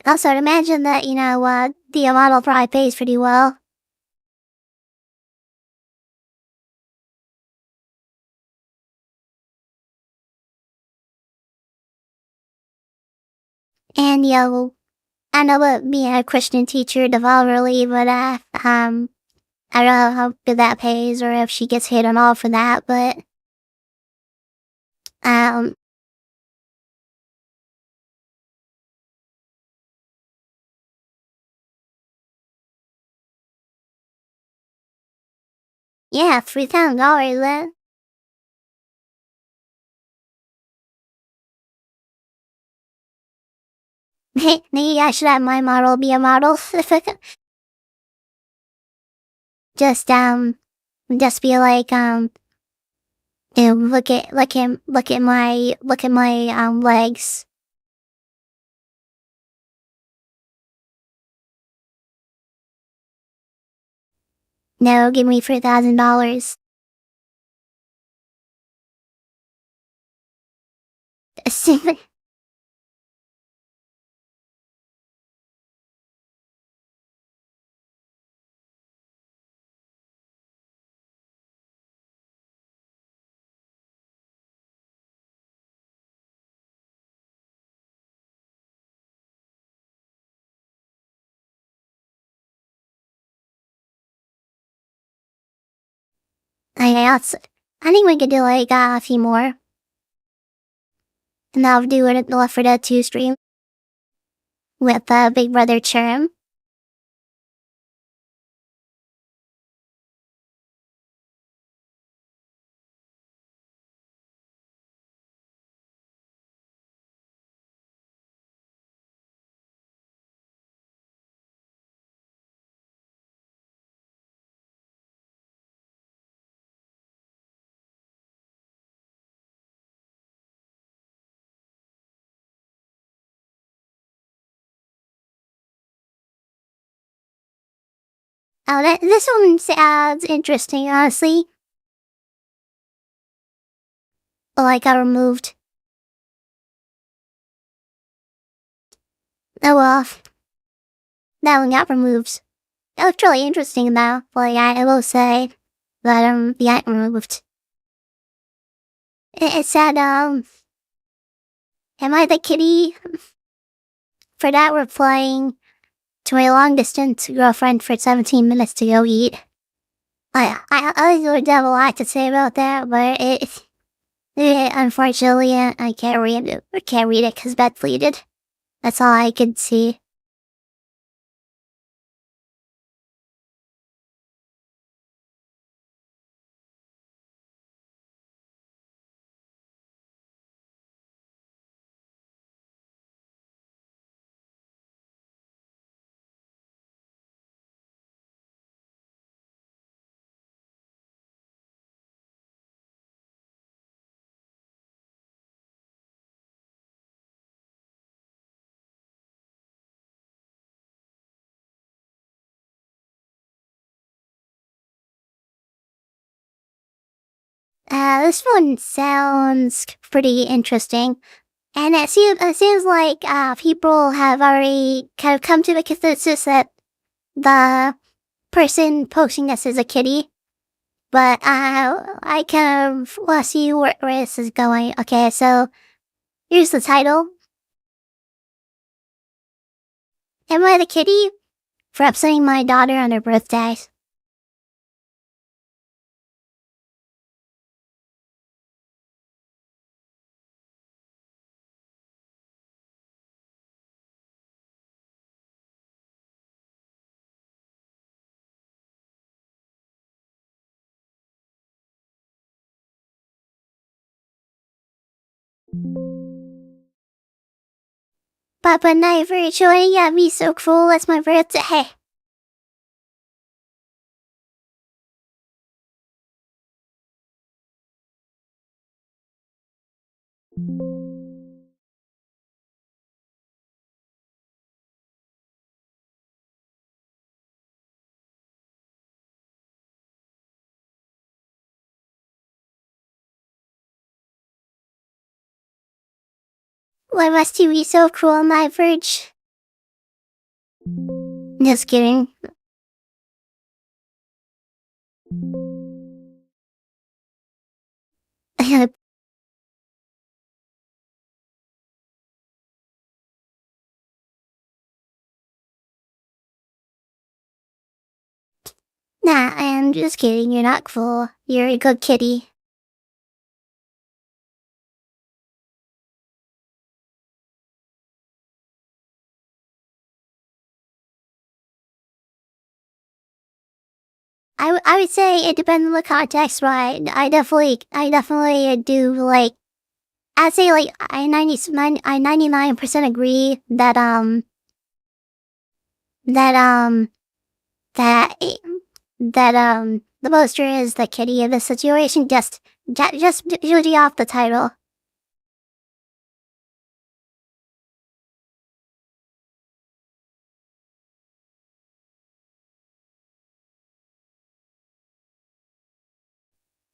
Also, I'd imagine that, the model probably pays pretty well. And, I know about being a Christian teacher developmentally, but, I don't know how good that pays or if she gets hit on all for that, but, um, yeah, $3,000 then. Maybe I should have my model be a model. just, just be like, look at my, legs. No, give me $3,000. I also, I think we could do like a few more. And I'll do it the Left 4 Dead 2 stream with Big Brother Churm. Oh, this one sounds interesting, honestly. Like I removed. Oh well, that one got removed. That looked really interesting though. Like I will say that the got removed. It said am I the kitty? For that we're playing to my long distance girlfriend for 17 minutes to go eat. I would have a lot to say about that, but unfortunately I can't read it. I can't read it because Beth deleted. That's all I could see. This one sounds pretty interesting. And it seems like people have already kind of come to the consensus that the person posting this is a kitty. But I kind of want to see where this is going. Okay, so here's the title. Am I the kitty for upsetting my daughter on her birthday? Papa never showing at me so cruel. It's my birthday. Why must you be so cruel, my verge? Just kidding. Nah, I'm just kidding. You're not cruel. You're a good kitty. I would say it depends on the context, right? I definitely do like. I'd say like I 99% agree that that that the poster is the kitty of the situation. Just judging off the title.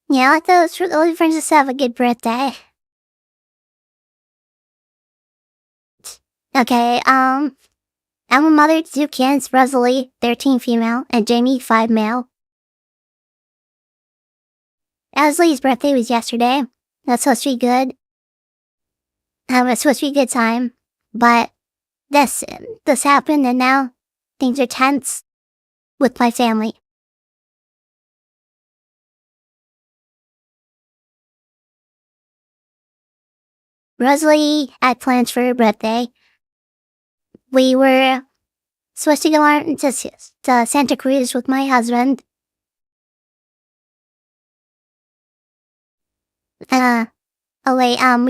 Yeah, let those friends just have a good birthday. Okay, I'm a mother to 2 kids, Rosalie, 13 female, and Jamie, 5 male. Rosalie's birthday was yesterday. That's supposed to be good. It's supposed to be a good time. But this happened and now things are tense with my family. Rosalie had plans for her birthday. We were supposed to go on to Santa Cruz with my husband. We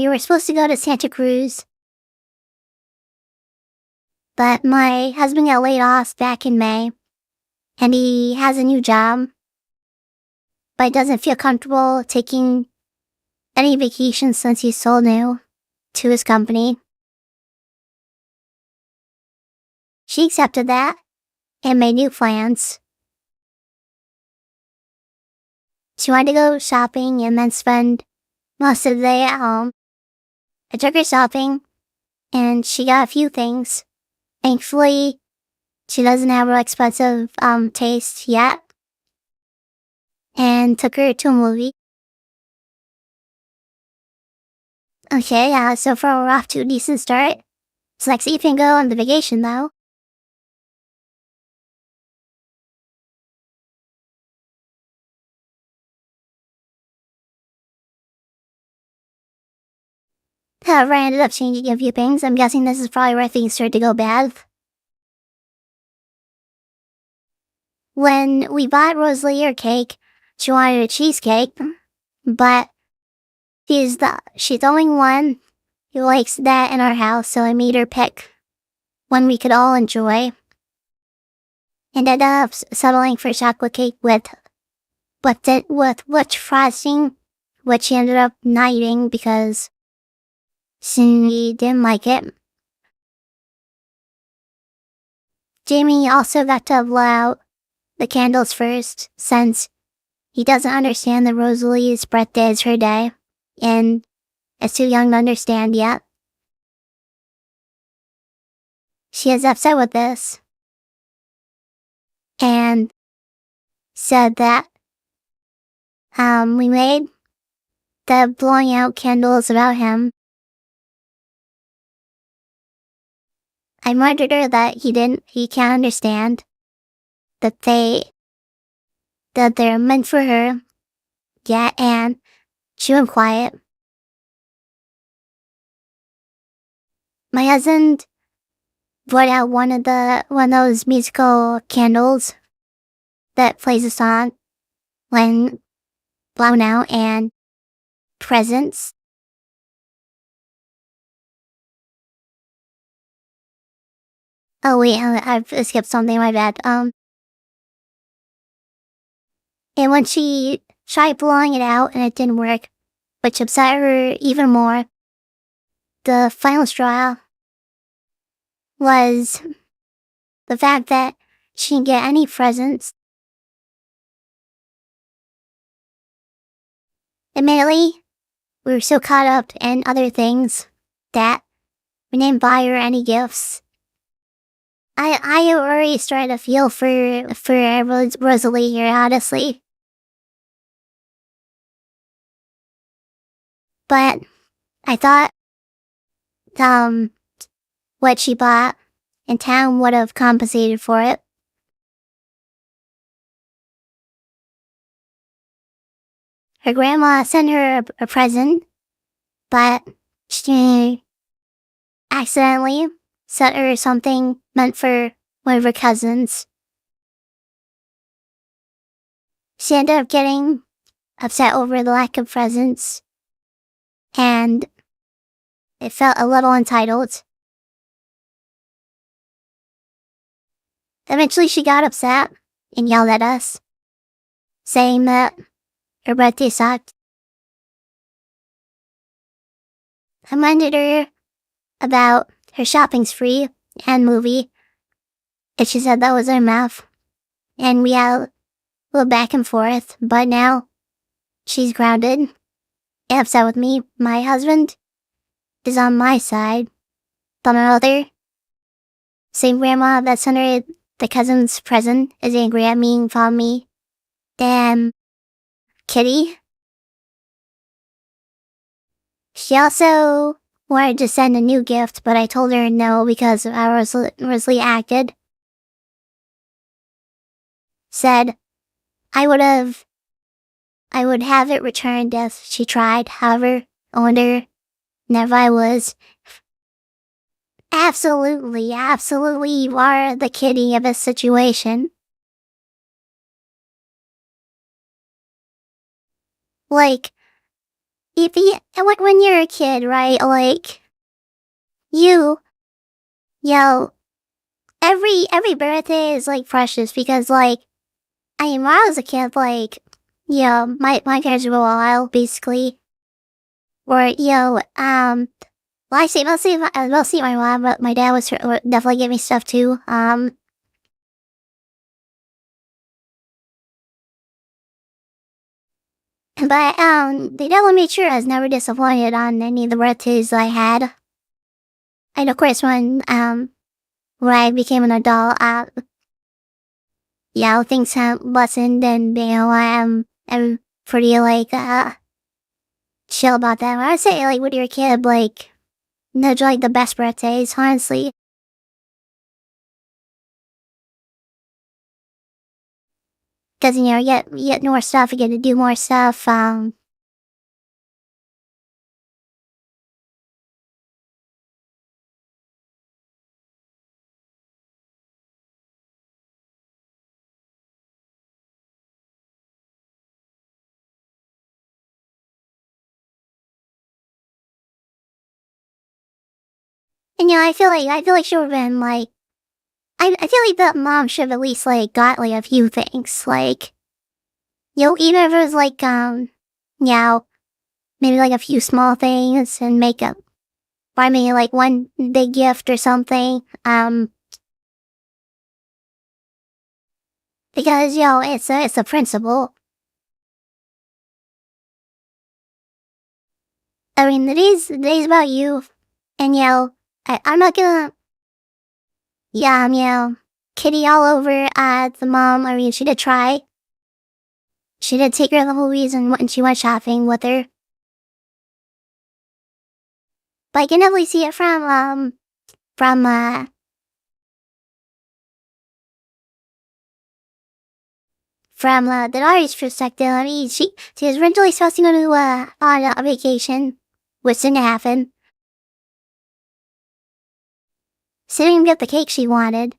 were supposed to go to Santa Cruz, but my husband got laid off back in May, and he has a new job, but doesn't feel comfortable taking any vacations since he's so new to his company. She accepted that and made new plans. She wanted to go shopping and then spend most of the day at home. I took her shopping and she got a few things. Thankfully, she doesn't have real expensive taste yet. And took her to a movie. Okay, so far we're off to a decent start. So let's see if we can go on the vacation though. However, I ended up changing a few things. I'm guessing this is probably where things started to go bad. When we bought Rosalie her cake, she wanted a cheesecake, but she's the only one who likes that in our house, so I made her pick one we could all enjoy. And ended up settling for chocolate cake with which frosting, which she ended up not eating because she didn't like it. Jamie also got to blow out the candles first, since he doesn't understand that Rosalie's birthday is her day, and is too young to understand yet. She is upset with this, and said that we made the blowing out candles about him. I reminded her that he can't understand that they're meant for her. Yeah, and she went quiet. My husband brought out one of those musical candles that plays a song when blown out, and presents. Oh wait, I've skipped something, my bad. And when she tried blowing it out and it didn't work, which upset her even more, the final straw was the fact that she didn't get any presents. Admittedly, we were so caught up in other things that we didn't buy her any gifts. I already started to feel for Rosalie here, honestly. But I thought what she bought in town would have compensated for it. Her grandma sent her a present, but she accidentally sent her something meant for one of her cousins. She ended up getting upset over the lack of presents, and it felt a little entitled. Eventually she got upset and yelled at us, saying that her birthday sucked. I reminded her about her shopping spree and movie, and she said that was her mouth. And we had a little back and forth, but now she's grounded and upset with me. My husband is on my side, but my mother Same grandma that's under the cousin's prison is angry at me and found me. Damn kitty. She also wanted to send a new gift, but I told her no because I Rosalie acted. Said I would have it returned if she tried. However, I wonder never I was. Absolutely, absolutely, you are the kitty of this situation. Like, if you, when you're a kid, right? Like, you, yo, every birthday is like precious because like, I mean, when I was a kid, like, my parents were wild, basically. Or, well, I say mostly my mom, but my dad would definitely give me stuff too. But, they definitely made sure I was never disappointed on any of the birthdays I had. And of course, when I became an adult, things have lessened and, I'm pretty, like, chill about that. I would say, like, when you're a kid, like, those are, like, the best birthdays, honestly. Because, you get more stuff, you get to do more stuff, and, I feel like she would've been, like, I feel like that mom should have at least, like, got, like, a few things, like, even if it was, like, you know, maybe, like, a few small things and make up, buy me, like, one big gift or something, because, it's a principle. I mean, the days about you, and, I'm not gonna, kitty all over, the mom, I mean, she did try. She did take her to the movies and when she went shopping with her. But I can definitely see it from, the daughter's perspective. I mean, she was originally supposed to go to, on a vacation, which didn't happen. She didn't even get the cake she wanted.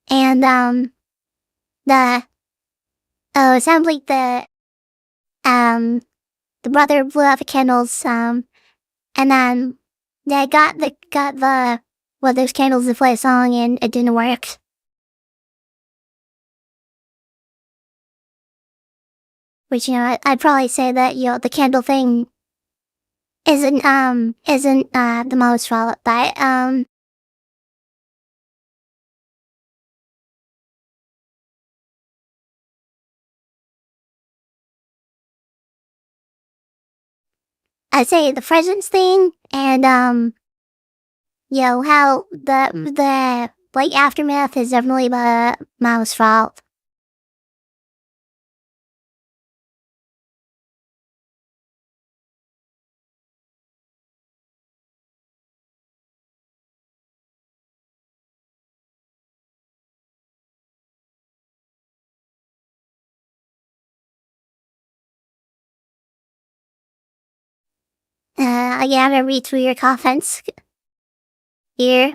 And, the, it sounds like um, the brother blew out the candles, and then they those candles to play a song and it didn't work. Which, I'd probably say that, the candle thing isn't the most fault, but, I'd say the presents thing and, how like, aftermath is definitely the mom's fault. I gotta read through your comments here.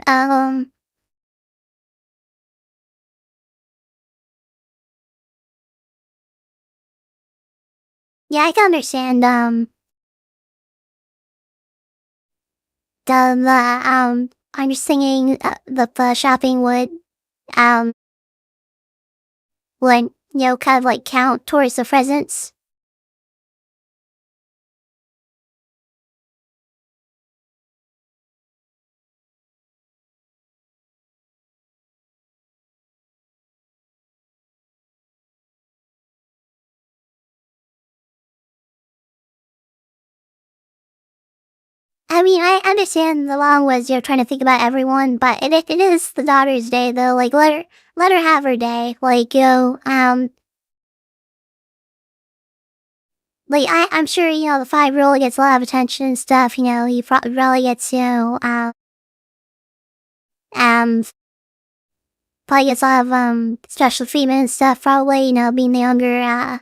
Yeah, I can understand, I'm just thinking, the shopping um, would, kind of like count towards the presents. I mean, I understand the mom was, trying to think about everyone, but it is the daughter's day, though. Like, let her have her day. Like, I'm sure, the 5-year-old gets a lot of attention and stuff, he probably gets, um, probably gets a lot of, special treatment and stuff, probably, being the younger,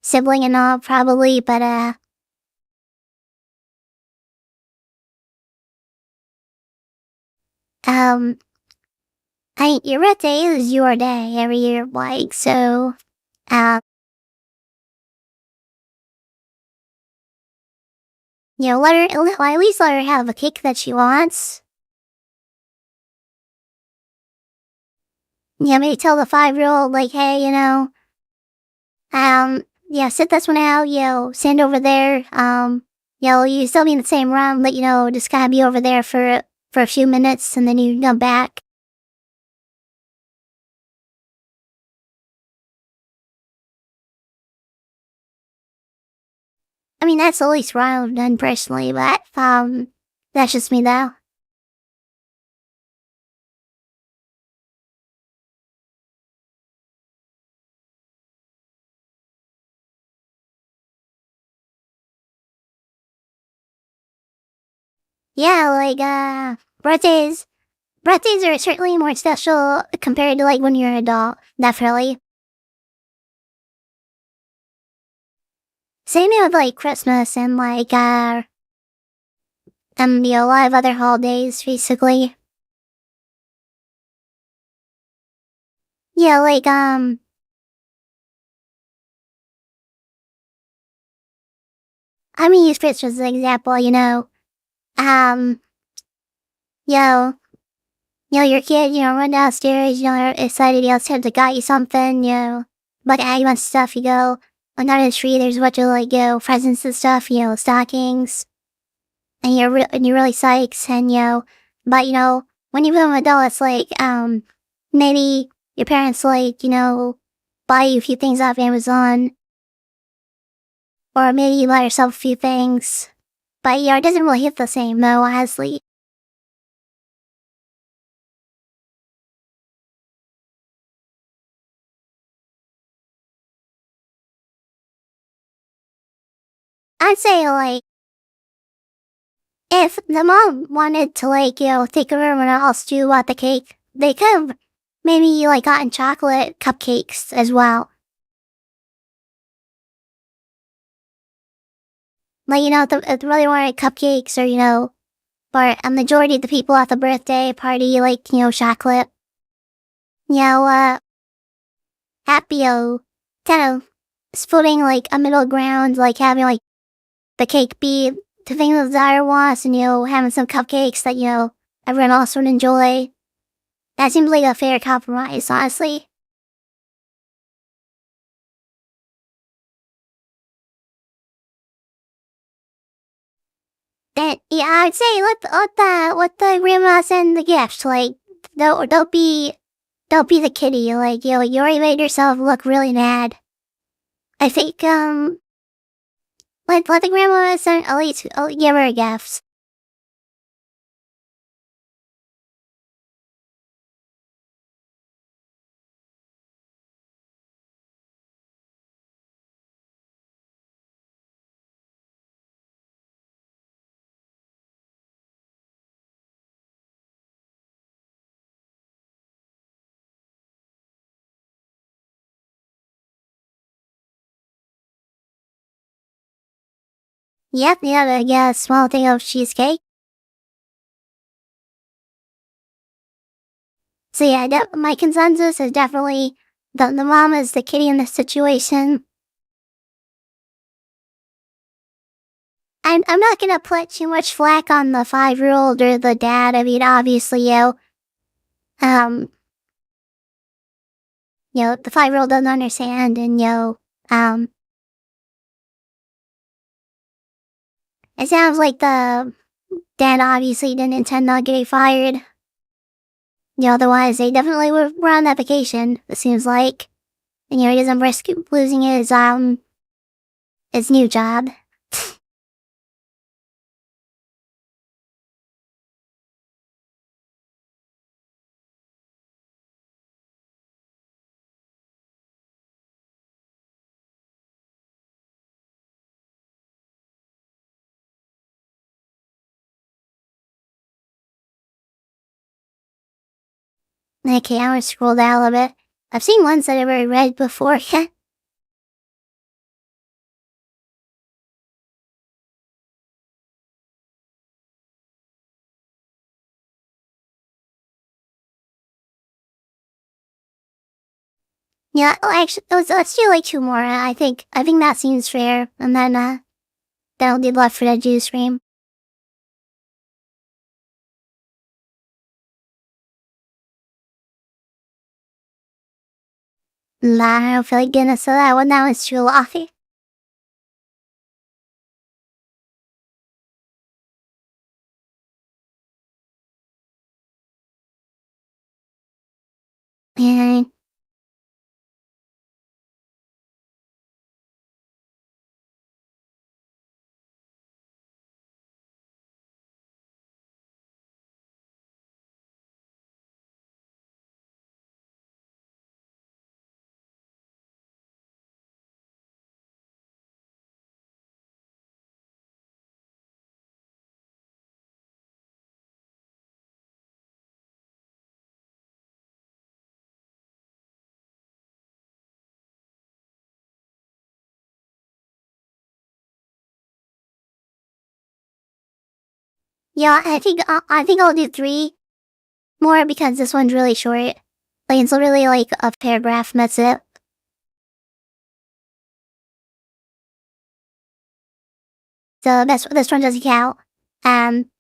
sibling and all, probably, but, um, your birthday is your day every year, like, so, uh, at least let her have a cake that she wants. Maybe tell the 5-year-old, like, hey, sit this one out, stand over there, you still be in the same room, but, just gotta be over there for a few minutes, and then you come back. I mean, that's the least what I've done personally, but, that's just me, though. Yeah, like, birthdays are certainly more special compared to, like, when you're an adult, definitely. Same thing with, like, Christmas and, like, a lot of other holidays, basically. Yeah, like, I'm gonna use Christmas as an example, um, you know, your kid, run downstairs, excited, Tim to got you something, like a bunch of stuff, you go, under the tree, there's a bunch of, like, presents and stuff, stockings, and and you're really psyched, and, but, when you become an adult, it's like, maybe your parents, like, buy you a few things off Amazon, or maybe you buy yourself a few things, but, it doesn't really hit the same, though, honestly. I'd say, like, if the mom wanted to, like, take everyone else to, the cake, they could have maybe, like, gotten chocolate cupcakes as well. Like, if they really wanted cupcakes or, for a majority of the people at the birthday party, like, chocolate. You know, happy, kind of splitting, like, a middle ground, like, having, like, the cake be the thing that the daughter wants and, having some cupcakes that, everyone else would enjoy. That seems like a fair compromise, honestly. Then, yeah, I'd say let the grandma send the gifts. Like, don't be the kitty. Like, you already made yourself look really mad. I think, let the grandma send, at least, give her gifts. Yep, yeah, yeah, a small thing of cheesecake. So yeah, my consensus is definitely the mom is the kitty in this situation. I'm not gonna put too much flack on the 5-year-old or the dad. I mean, obviously, um, the 5-year-old doesn't understand, and it sounds like the dad obviously didn't intend on getting fired. Otherwise they definitely were on that vacation. It seems like, and he doesn't risk losing his new job. Okay, I will scroll down a little bit. I've seen ones that I've already read before. Yeah, oh, actually, let's do like two more. I think that seems fair. And then that'll be left for the juice stream. Nah, I don't feel like getting us to that one. That was too lofty. And yeah, I think I'll do three more because this one's really short. Like it's literally like a paragraph and that's it. So this one doesn't count. Um,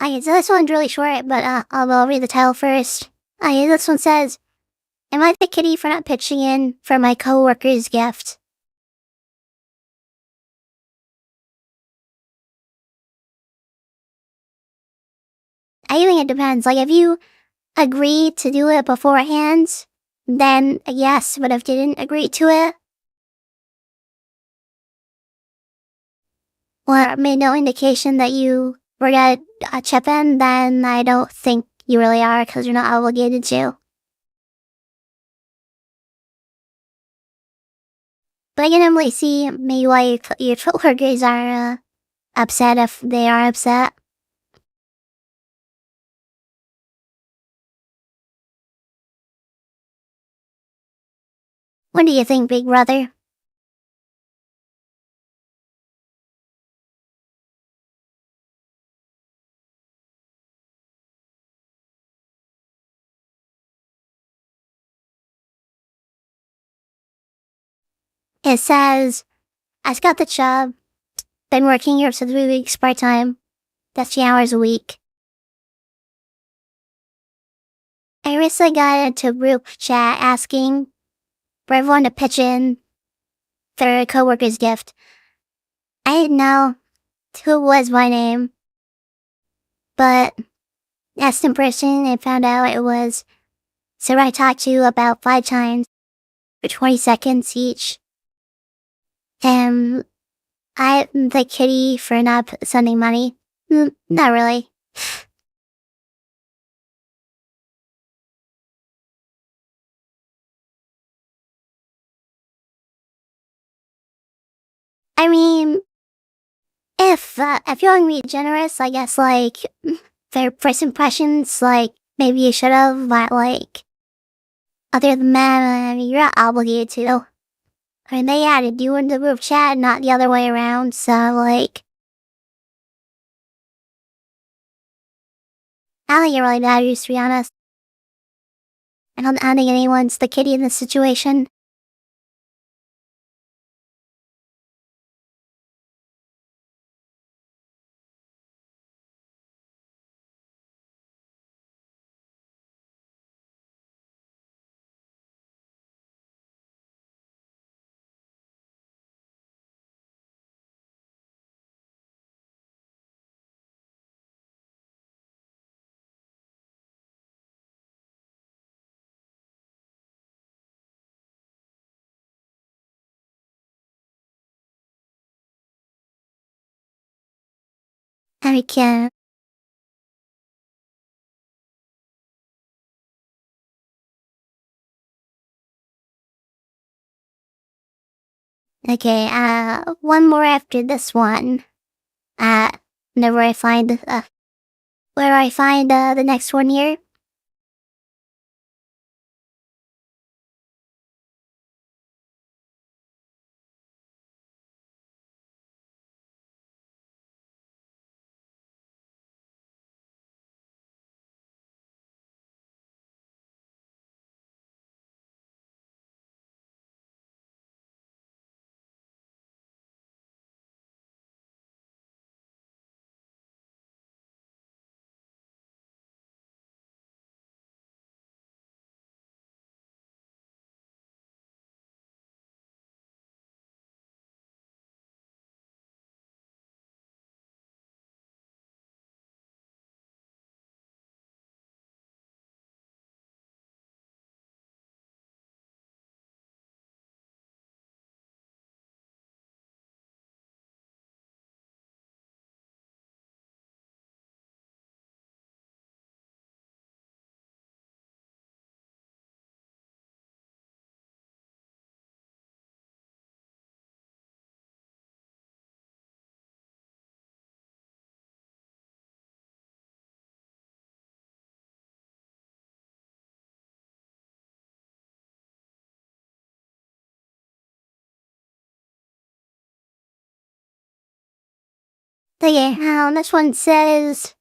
so this one's really short, but I'll read the title first. This one says, "Am I the kitty for not pitching in for my coworker's gift?" I think it depends. Like if you agree to do it beforehand, then yes. But if you didn't agree to it, or made no indication that you were gonna chip in, then I don't think you really are because you're not obligated to. But I can normally see maybe why your coworkers are upset if they are upset. What do you think, Big Brother? It says, "I got the job. Been working here for 3 weeks part time. That's 3 hours a week. I recently got into a group chat asking for everyone to pitch in their coworker's gift. I didn't know who was my name, but asked in person and found out it was so I talked to about 5 times for 20 seconds each. And I'm the kitty for not sending money. Not really. I mean, if you're being generous, I guess like their first impressions, like maybe you should have, but like other than that, I mean, you're not obligated to. I mean, they added you in the group chat, not the other way around. So like, I don't think it really matters, to be honest. I don't think anyone's the kitty in this situation. I can't. Okay, one more after this one. Uh, whenever I find, where I find, the next one here. Okay, this one says,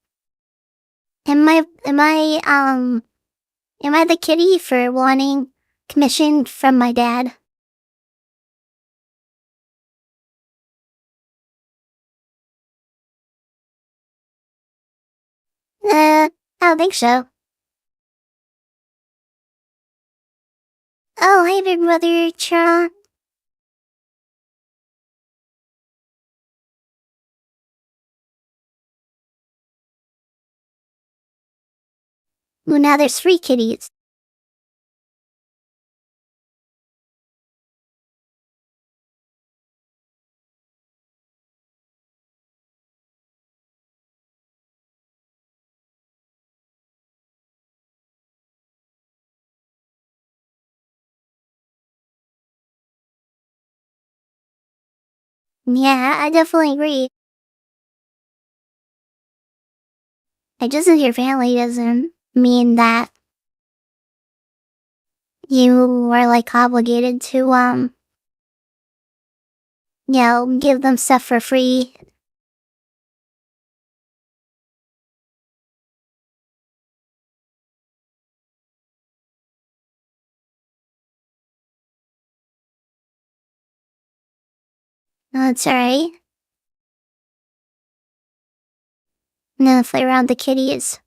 am I the kitty for wanting commission from my dad? I don't think so. Oh, hey, big brother, Cha. Well, now there's 3 kitties. Yeah, I definitely agree. Just as your family doesn't mean that you are like obligated to, give them stuff for free. No, it's alright. No, play around the kitties.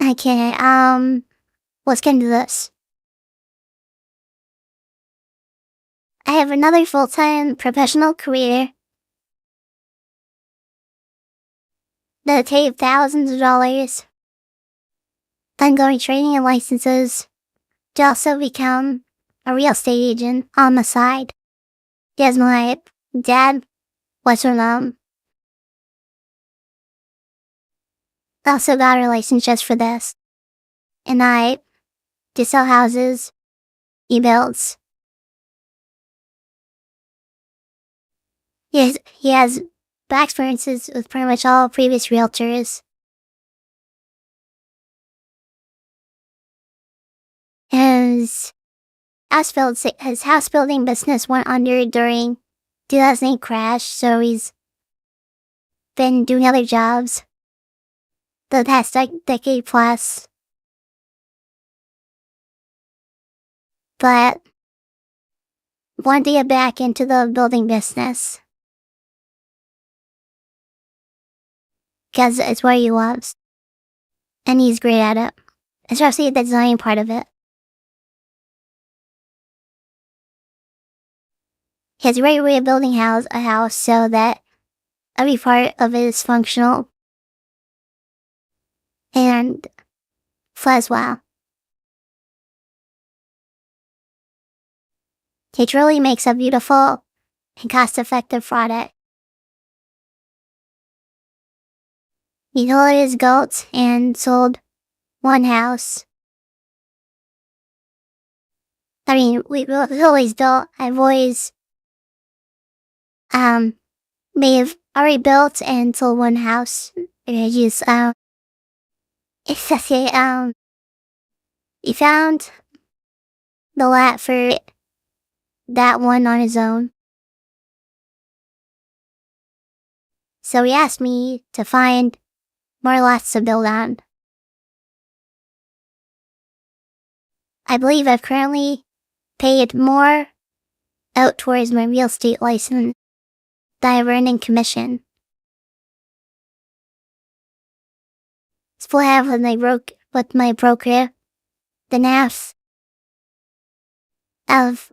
Okay, let's get into this. I have another full-time professional career that take thousands of dollars. Ongoing training and licenses to also become a real estate agent on the side. Because my dad was her mom. Also got her license just for this. And I to sell houses, e-builds. He has back experiences with pretty much all previous realtors. His his house building business went under during 2008 crash, so he's been doing other jobs the past decade plus. But wanted to get back into the building business. Because it's what he loves. And he's great at it. Especially the design part of it. He has a great way of building a house so that every part of it is functional and flies well. He truly makes a beautiful and cost-effective product. He totally his goats and sold one house. I mean, we've always built, I've always, may have already built and sold one house. It's just he found the lot for that one on his own. So he asked me to find more lots to build on. I believe I've currently paid more out towards my real estate license than I've earned in commission. Split half with my broker, the half of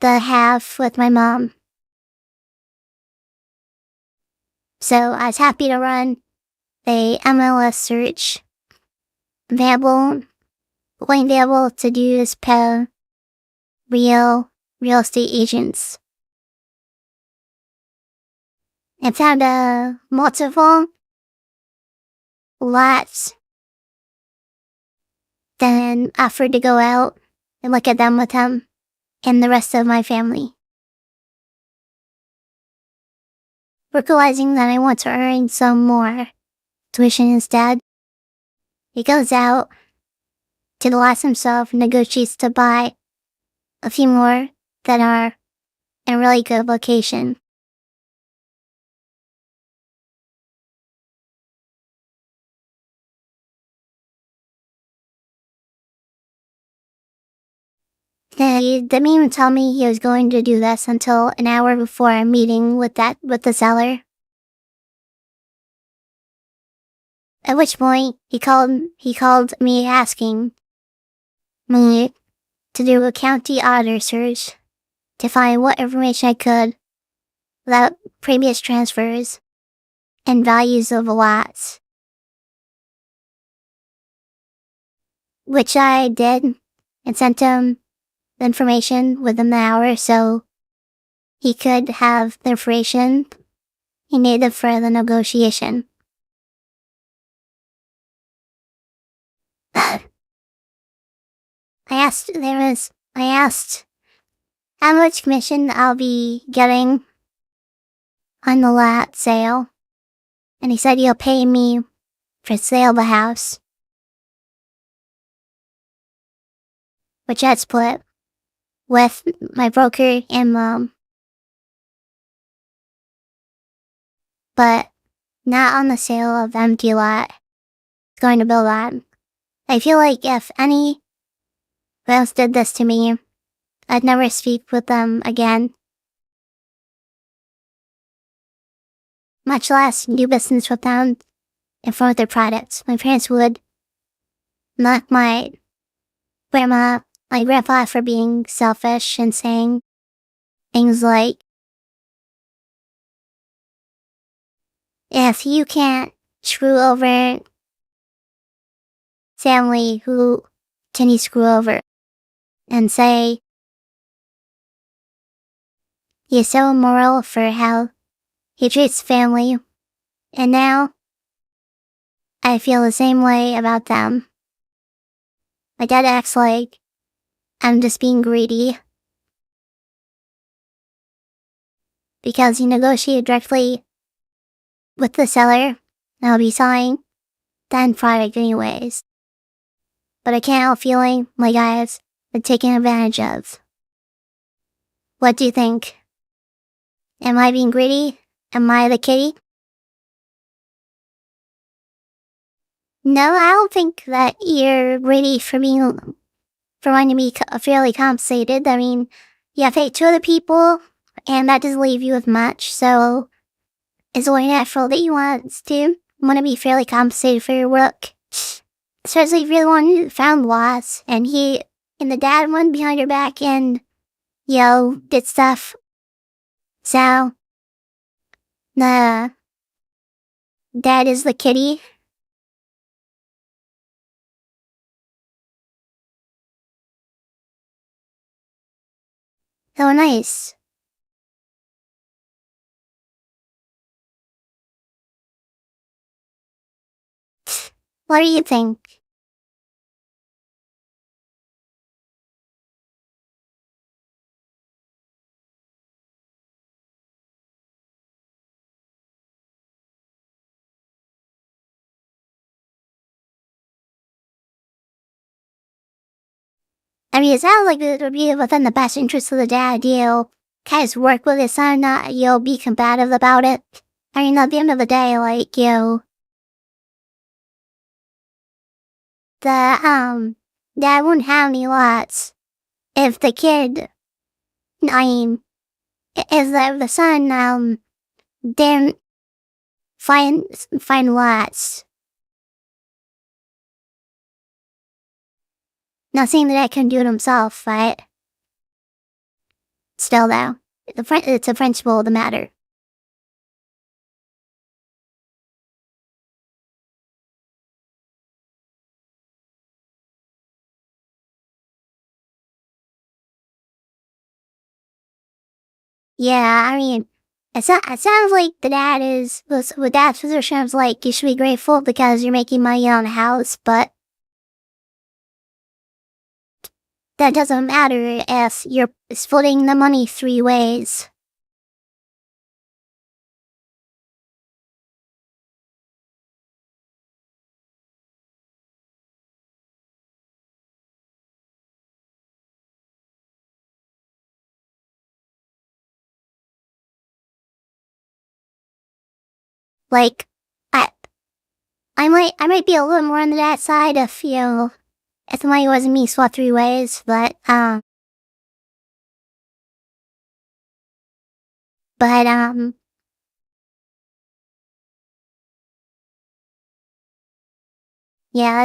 the half with my mom. So I was happy to run a MLS search available, going to be able to do is pay real estate agents. I found multiple lots then offered to go out and look at them with him and the rest of my family. Realizing that I want to earn some more tuition instead, he goes out to the lots himself and negotiates to buy a few more that are in really good location. He didn't even tell me he was going to do this until an hour before a meeting with the seller. At which point he called me asking me to do a county auditor search to find what information I could about previous transfers and values of lots. Which I did and sent him the information within the hour so he could have the information he needed for the negotiation. I asked how much commission I'll be getting on the lot sale, and he said he'll pay me for the sale of the house, which I'd split with my broker and mom, but not on the sale of the empty lot. It's going to build on. I feel like if any else did this to me, I'd never speak with them again. Much less do business with them in front of their products. My parents would knock my grandpa for being selfish and saying things like, if you can't screw over family, who can you screw over? And say, he's so immoral for how he treats family, and now I feel the same way about them. My dad acts like I'm just being greedy because he negotiated directly with the seller, and I'll be selling the end product anyways. But I can't help feeling like I've been taken advantage of. What do you think? Am I being greedy? Am I the kitty? No, I don't think that you're greedy for wanting to be fairly compensated. I mean, you have paid 2 other people, and that doesn't leave you with much, so it's only natural that you want to be fairly compensated for your work. Especially if you're the one who found loss, and the dad went behind your back and, did stuff. So, the dad is the kitty. So nice. What do you think? I mean, it sounds like it would be within the best interest of the dad, kind of work with his son, not, be combative about it. I mean, at the end of the day, dad wouldn't have any lots if the kid, I mean, if the son, didn't find lots. Not saying that I can do it himself, but still though, it's a principle of the matter. Yeah, I mean, it sounds like the dad's position is like, you should be grateful because you're making money on the house, but that doesn't matter if you're splitting the money 3 ways. Like, I, I might be a little more on that side if, if the money wasn't me split 3 ways, but, yeah,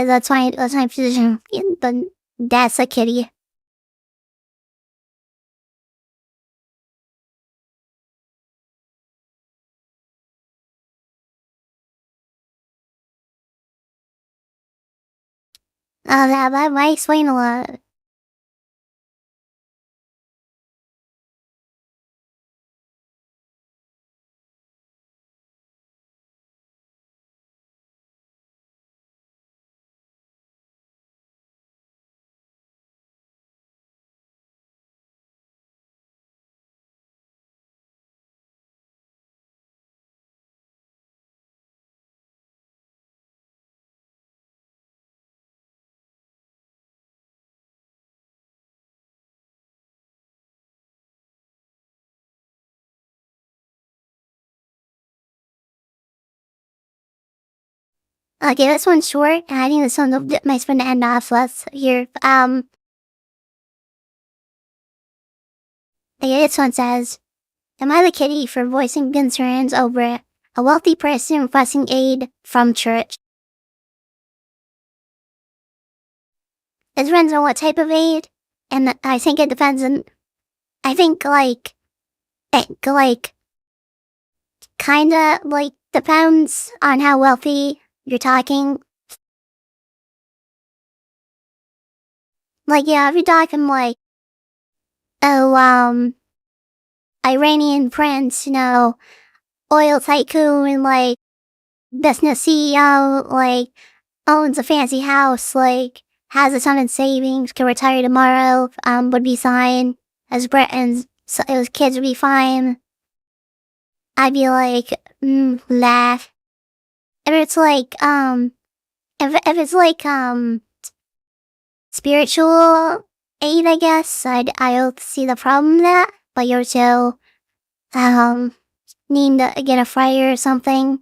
that's my position. That's a kitty. That might explain a lot. Okay, this one's short. I think this one's my fun to end off with here. Okay, this one says, am I the kitty for voicing concerns over a wealthy person requesting aid from church? It depends on what type of aid, and I think it depends on, I think, kinda, depends on how wealthy you're talking. Yeah, if you're talking, oh, Iranian prince, oil tycoon, business CEO, owns a fancy house, has a ton of savings, could retire tomorrow, would be fine. As Britain's, so his kids would be fine. I'd be like, laugh. If it's if it's spiritual aid, I guess, I'll see the problem in that. But you're still, need to get a fire or something.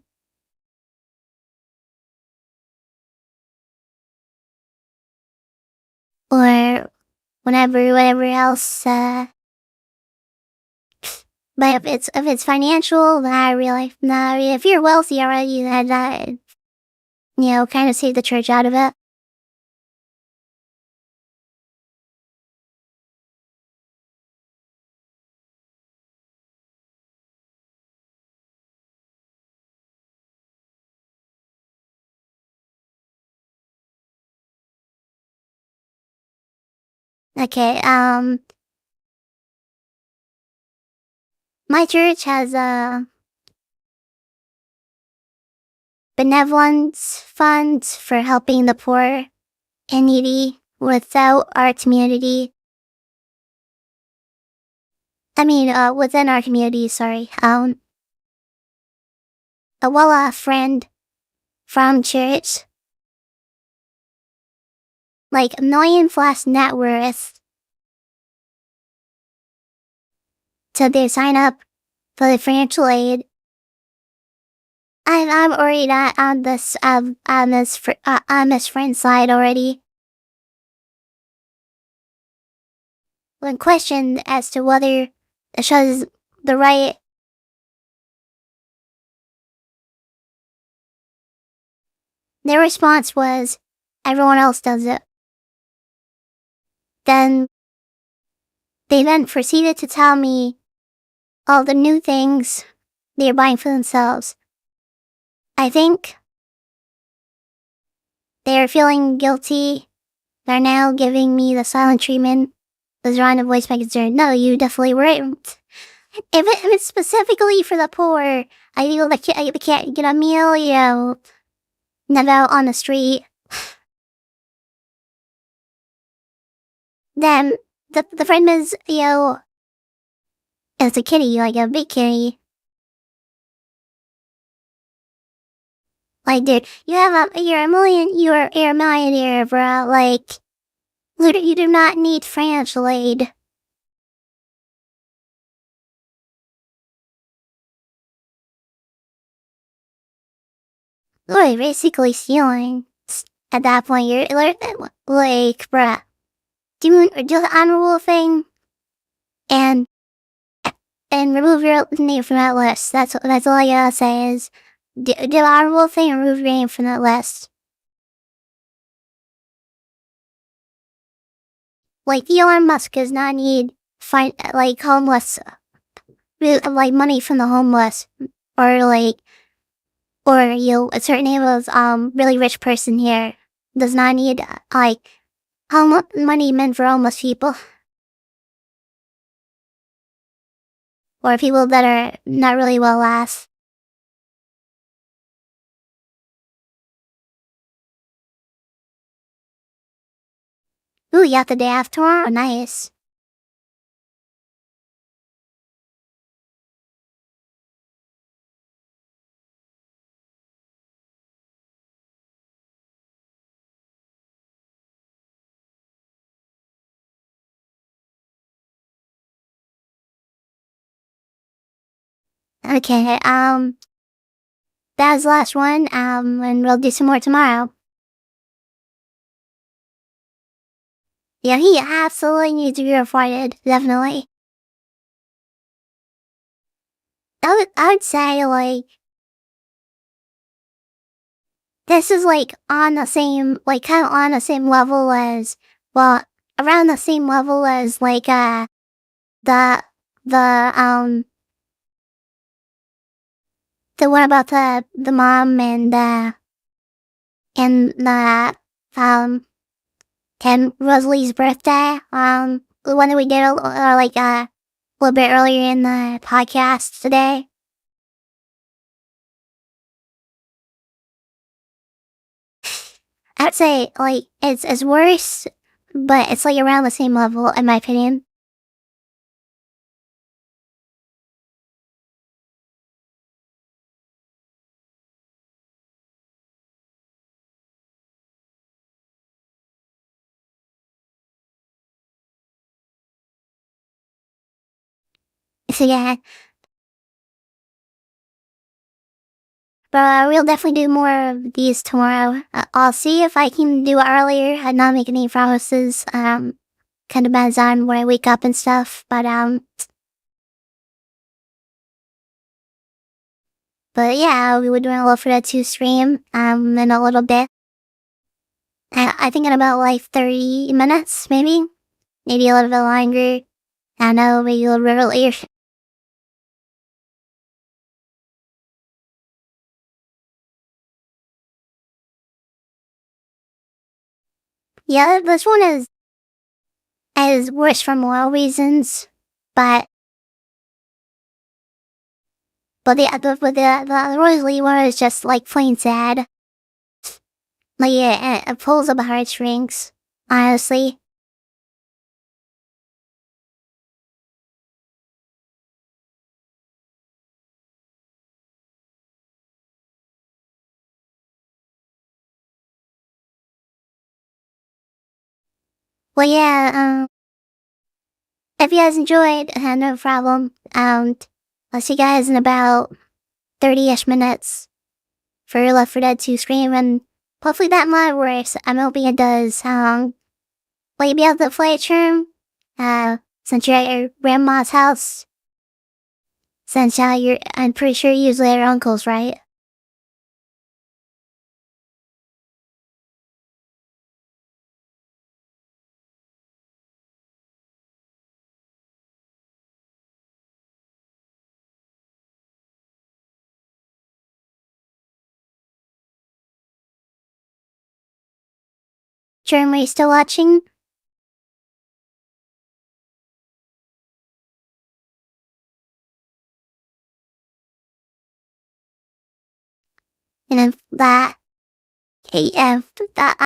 Or whatever else, but if it's financial, then I really, nah, if you're wealthy already, then kind of save the church out of it. Okay, my church has a benevolence fund for helping the poor and needy without our community. Within our community, sorry. A friend from church, $1 million plus net worth, so they sign up for the financial aid. I'm already not on this friend's side already. When questioned as to whether the show is the right, their response was, everyone else does it. Then they proceeded to tell me all the new things they're buying for themselves. I think they're feeling guilty. They're now giving me the silent treatment. Was wrong to voice my concern. No, you definitely weren't. If it's specifically for the poor, I feel like I can't get a meal, never out on the street. then the frame is, it's a kitty, like a big kitty. Like, dude, you're a millionaire, bro. Like, you do not need financial aid. You're basically stealing. At that point, you're like, bruh, do the honorable thing and remove your name from that list. That's all I gotta say is do the honorable thing and remove your name from that list. Like Elon Musk does not need homeless, like money from the homeless, or a certain name of really rich person here does not need money meant for homeless people or people that are not really well off. Ooh, you got the day after tomorrow? Nice. Okay, that was the last one, and we'll do some more tomorrow. Yeah, he absolutely needs to be reported, definitely. I would say, like, this is, like, on the same, like, kind of on the same level as, well, around the same level as, like, the, the, the one about the mom and and Rosalie's birthday, the one that we did, a little bit earlier in the podcast today. I would say, like, it's worse, but it's, like, around the same level, in my opinion. So, yeah. But we'll definitely do more of these tomorrow. I'll see if I can do it earlier. I'm not making any promises. Kind of depends on when I wake up and stuff. But yeah, we were doing a Love for Dead 2 stream, in a little bit. I think in about, like, 30 minutes, maybe? Maybe a little bit longer. I don't know, maybe a little bit earlier. Yeah, this one is worse for moral reasons, but the Rosalie one is just, like, plain sad. Like, yeah, it pulls up heartstrings, honestly. Well, yeah, if you guys enjoyed, no problem. I'll see you guys in about 30-ish minutes for Left 4 Dead 2 stream, and hopefully that mod works. I'm hoping it does. Will you be able to play it, Sherm? Since you're at your grandma's house? Since, I'm pretty sure you're usually at your uncle's, right? Sherm, are you still watching? And then that, that